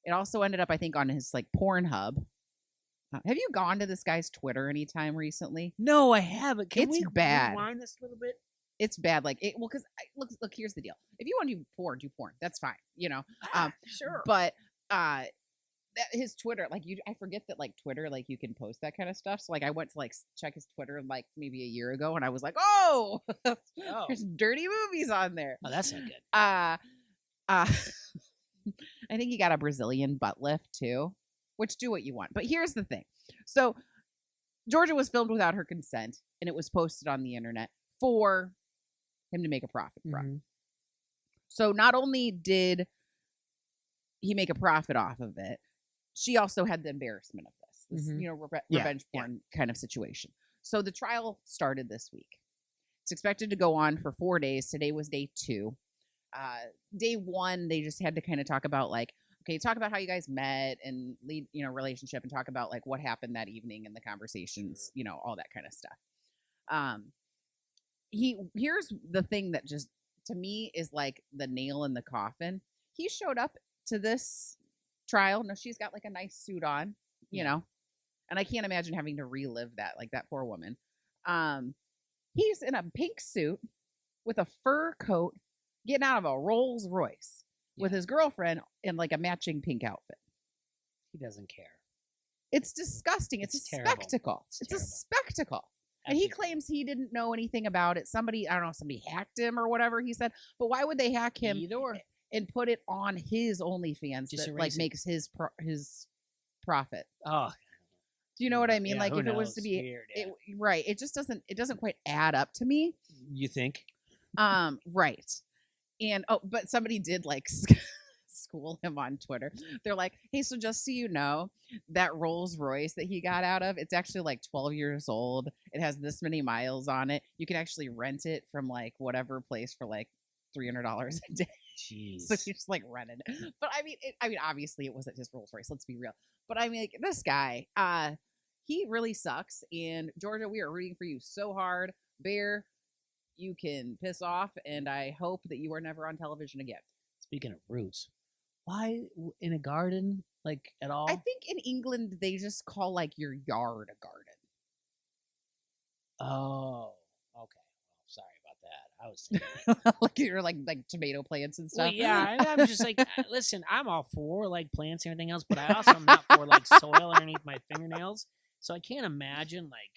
It also ended up, I think, on his like Pornhub. Have you gone to this guy's Twitter anytime recently? No, I haven't. Can we bad. Rewind this a little bit? It's bad. Like it. Well, because look. Here's the deal. If you want to do porn. That's fine. You know. Sure. But his Twitter, like I forget that like Twitter, like you can post that kind of stuff. So like I went to like check his Twitter like maybe a year ago, and I was like, oh. There's dirty movies on there. Oh, that's not good. I think he got a Brazilian butt lift too, which do what you want. But here's the thing. So Georgia was filmed without her consent, and it was posted on the internet for him to make a profit from. Mm-hmm. So not only did he make a profit off of it, she also had the embarrassment of this revenge porn kind of situation. So the trial started this week. It's expected to go on for 4 days. Today was day 2. Day 1, they just had to kind of talk about talk about how you guys met and lead, relationship, and talk about like what happened that evening and the conversations, all that kind of stuff. Here's the thing that just to me is like the nail in the coffin. He showed up to this trial. No, she's got like a nice suit on, and I can't imagine having to relive that, like that poor woman. He's in a pink suit with a fur coat, getting out of a Rolls Royce with his girlfriend in like a matching pink outfit. He doesn't care. It's disgusting. It's a terrible spectacle. It's a spectacle. And he claims he didn't know anything about it. Somebody hacked him or whatever he said. But why would they hack him and put it on his OnlyFans that like makes his profit? Oh, do you know what I mean? Like if it was to be weird, right, it just doesn't quite add up to me. You think? Right. And but somebody did like school him on Twitter. They're like, hey, so just so you know, that Rolls Royce that he got out of, it's actually like 12 years old. It has this many miles on it. You can actually rent it from like whatever place for like $300 a day. Jeez. So you just like rented it. But I mean, obviously it wasn't his Rolls Royce. Let's be real. But I mean, like, this guy, he really sucks. And Georgia, we are rooting for you so hard. Bear, you can piss off, and I hope that you are never on television again. Speaking of roots, why in a garden, like, at all? I think in England they just call like your yard a garden. Oh, okay. Well, sorry about that. I was thinking like you're like tomato plants and stuff. Well, yeah, I'm just like, listen, I'm all for like plants and everything else, but I also am not for like soil underneath my fingernails. So I can't imagine like,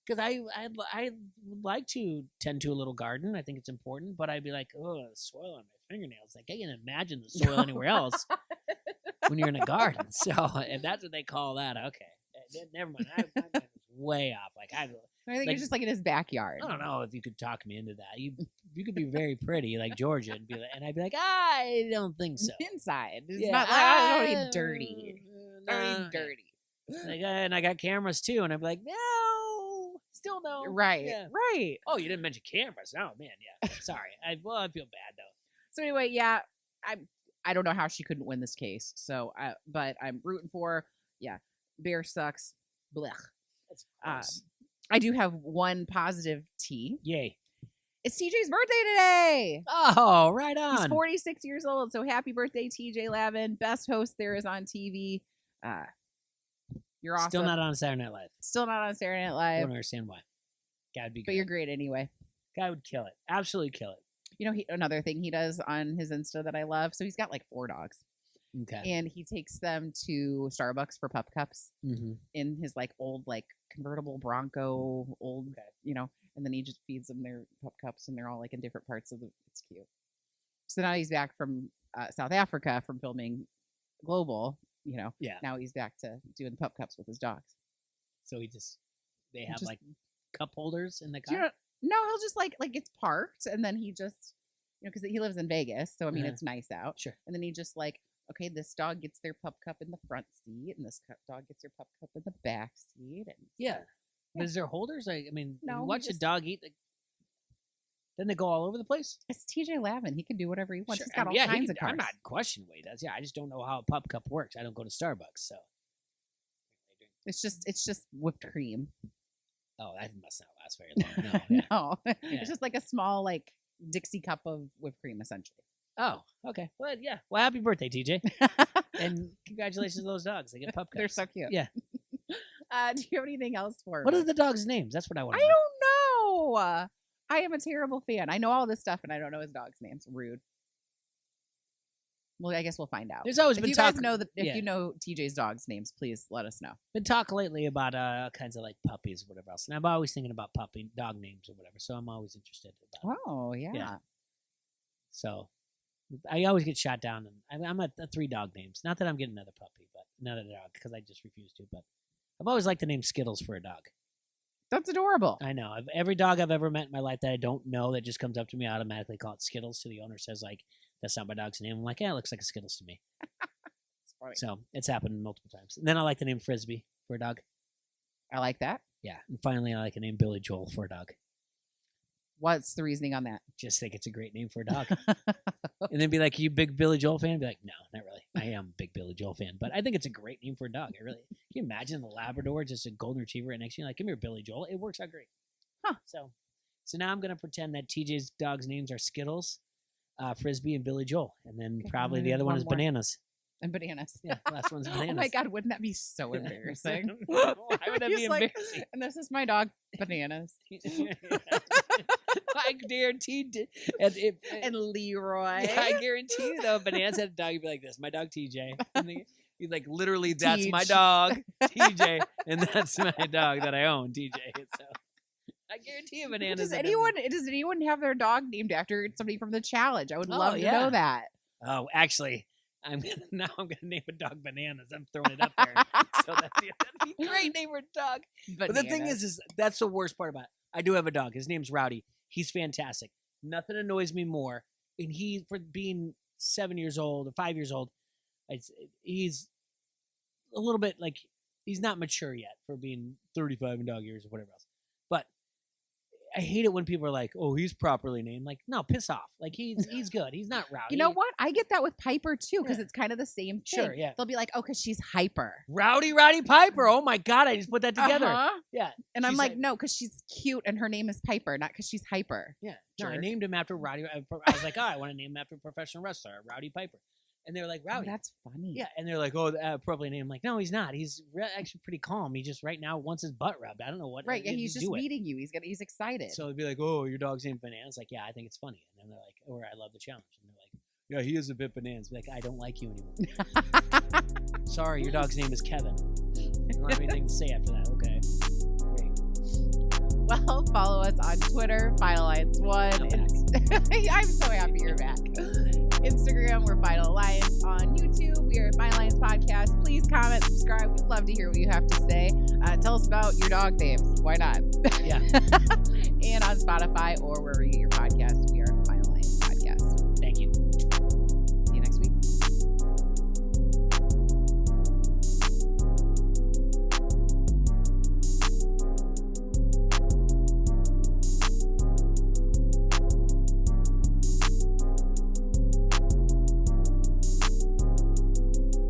because I would like to tend to a little garden. I think it's important, but I'd be like, oh, the soil on my fingernails. Like I can't imagine the soil anywhere else when you're in a garden. So if that's what they call that, okay, never mind. I'm way off. Like I think you're just like in his backyard. I don't know if you could talk me into that. You could be very pretty like Georgia and be like, and I'd be like, I don't think so. Inside, it's not like I don't need dirty. Dirty. Like, and I got cameras too, and I'd be like, no, still no. Right, right. Oh, you didn't mention cameras. Oh man, yeah. Sorry. I feel bad though. So anyway, yeah, I don't know how she couldn't win this case. So, but I'm rooting for her. Yeah, Bear sucks. Blech. I do have one positive T. Yay. It's TJ's birthday today. Oh, right on. He's 46 years old, so happy birthday, TJ Lavin. Best host there is on TV. You're awesome. Still not on Saturday Night Live. Still not on Saturday Night I Live. don't understand why. Guy would be great. But you're great anyway. Guy would kill it. Absolutely kill it. You know, another thing he does on his Insta that I love. So he's got like 4 dogs. Okay. And he takes them to Starbucks for pup cups in his like old like convertible Bronco, you know, and then he just feeds them their pup cups and they're all like in different parts of it's cute. So now he's back from South Africa from filming Global, you know. Yeah. Now he's back to doing the pup cups with his dogs. So they have like cup holders in the car? No, he'll just like it's parked and then he just, you know, because he lives in Vegas. So, I mean, it's nice out. Sure. And then he just like, okay, this dog gets their pup cup in the front seat, and this dog gets their pup cup in the back seat. And yeah. But is there holders? I mean, no, you watch a dog eat, then they go all over the place? It's TJ Lavin. He can do whatever he wants. Sure. He's got all kinds of cars. I'm not questioning what he does. Yeah, I just don't know how a pup cup works. I don't go to Starbucks, so. It's just whipped cream. Oh, that must not last very long. No. Yeah. No. Yeah. It's just like a small, like, Dixie cup of whipped cream, essentially. Oh, okay. Well, yeah. Well, happy birthday, TJ. And congratulations to those dogs. They get pup cups. They're so cute. Yeah. Do you have anything else for me? What are the dogs' names? That's what I want to know. I don't know. I am a terrible fan. I know all this stuff, and I don't know his dog's names. Rude. Well, I guess we'll find out. There's always been talk. If you know TJ's dog's names, please let us know. Been talk lately about kinds of like puppies or whatever else, and I'm always thinking about dog names or whatever. So I'm always interested about. Oh yeah. So I always get shot down, and I'm at 3 dog names. Not that I'm getting another puppy, but another dog because I just refuse to. But I've always liked the name Skittles for a dog. That's adorable. I know. Every dog I've ever met in my life that I don't know that just comes up to me, I automatically call it Skittles. So the owner says like, "That's not my dog's name." I'm like, "Yeah, it looks like a Skittles to me." So it's happened multiple times. And then I like the name Frisbee for a dog. I like that. Yeah. And finally, I like the name Billy Joel for a dog. What's the reasoning on that? Just think it's a great name for a dog. And then be like, "You big Billy Joel fan?" Be like, "No, not really. I am a big Billy Joel fan, but I think it's a great name for a dog. Can you imagine the Labrador, just a golden retriever right next to you? Like, come here, Billy Joel. It works out great." Huh. So now I'm gonna pretend that TJ's dog's names are Skittles, Frisbee, and Billy Joel, and then probably the other one is Bananas. And Bananas. Yeah, last one's Bananas. Oh my God, wouldn't that be so embarrassing? Why would that be embarrassing? And this is my dog, Bananas. I guarantee. And Leroy. Yeah, I guarantee you, though, Bananas had a dog, you'd be like this. My dog, TJ. And he's like, literally, that's my dog, TJ. And that's my dog that I own, TJ. So I guarantee you, Bananas. Does anyone have their dog named after somebody from the challenge? I would love to know that. Oh, actually, I'm gonna name a dog Bananas. I'm throwing it up there. So that'd be a great name for a dog. But the thing is that's the worst part about it. I do have a dog. His name's Rowdy. He's fantastic. Nothing annoys me more. And for being 7 years old or 5 years old, he's a little bit like he's not mature yet for being 35 in dog years or whatever else. But I hate it when people are like, "Oh, he's properly named." Like, no, piss off. Like he's good. He's not rowdy. You know what? I get that with Piper too, because it's kind of the same thing. Sure, yeah. They'll be like, "Oh, because she's hyper." Rowdy Piper. Oh my God, I just put that together. Yeah. And I'm like, no, because she's cute and her name is Piper, not because she's hyper. Yeah. No, I named him after Rowdy. I was like, I want to name him after a professional wrestler, Rowdy Piper. And they're like, Rowdy. Oh, that's funny. Yeah. And they're like, appropriately named. I'm like, no, he's not. He's actually pretty calm. He just right now wants his butt rubbed. I don't know what. Right. Yeah. He's just meeting you. He's excited. So it'd be like, oh, your dog's named Bananas. Like, yeah, I think it's funny. And then they're like, or I love the challenge. And they're like, yeah, he is a bit bananas. Be like, I don't like you anymore. Sorry, your dog's name is Kevin. You don't have anything to say after that. Okay. Great. Well, follow us on Twitter, FineAlliance1. I'm so happy you're back. Instagram, we're Final Alliance. On YouTube, we are Final Alliance Podcast. Please comment, subscribe. We'd love to hear what you have to say. Tell us about your dog names. Why not? Yeah. And on Spotify or wherever you get your podcasts.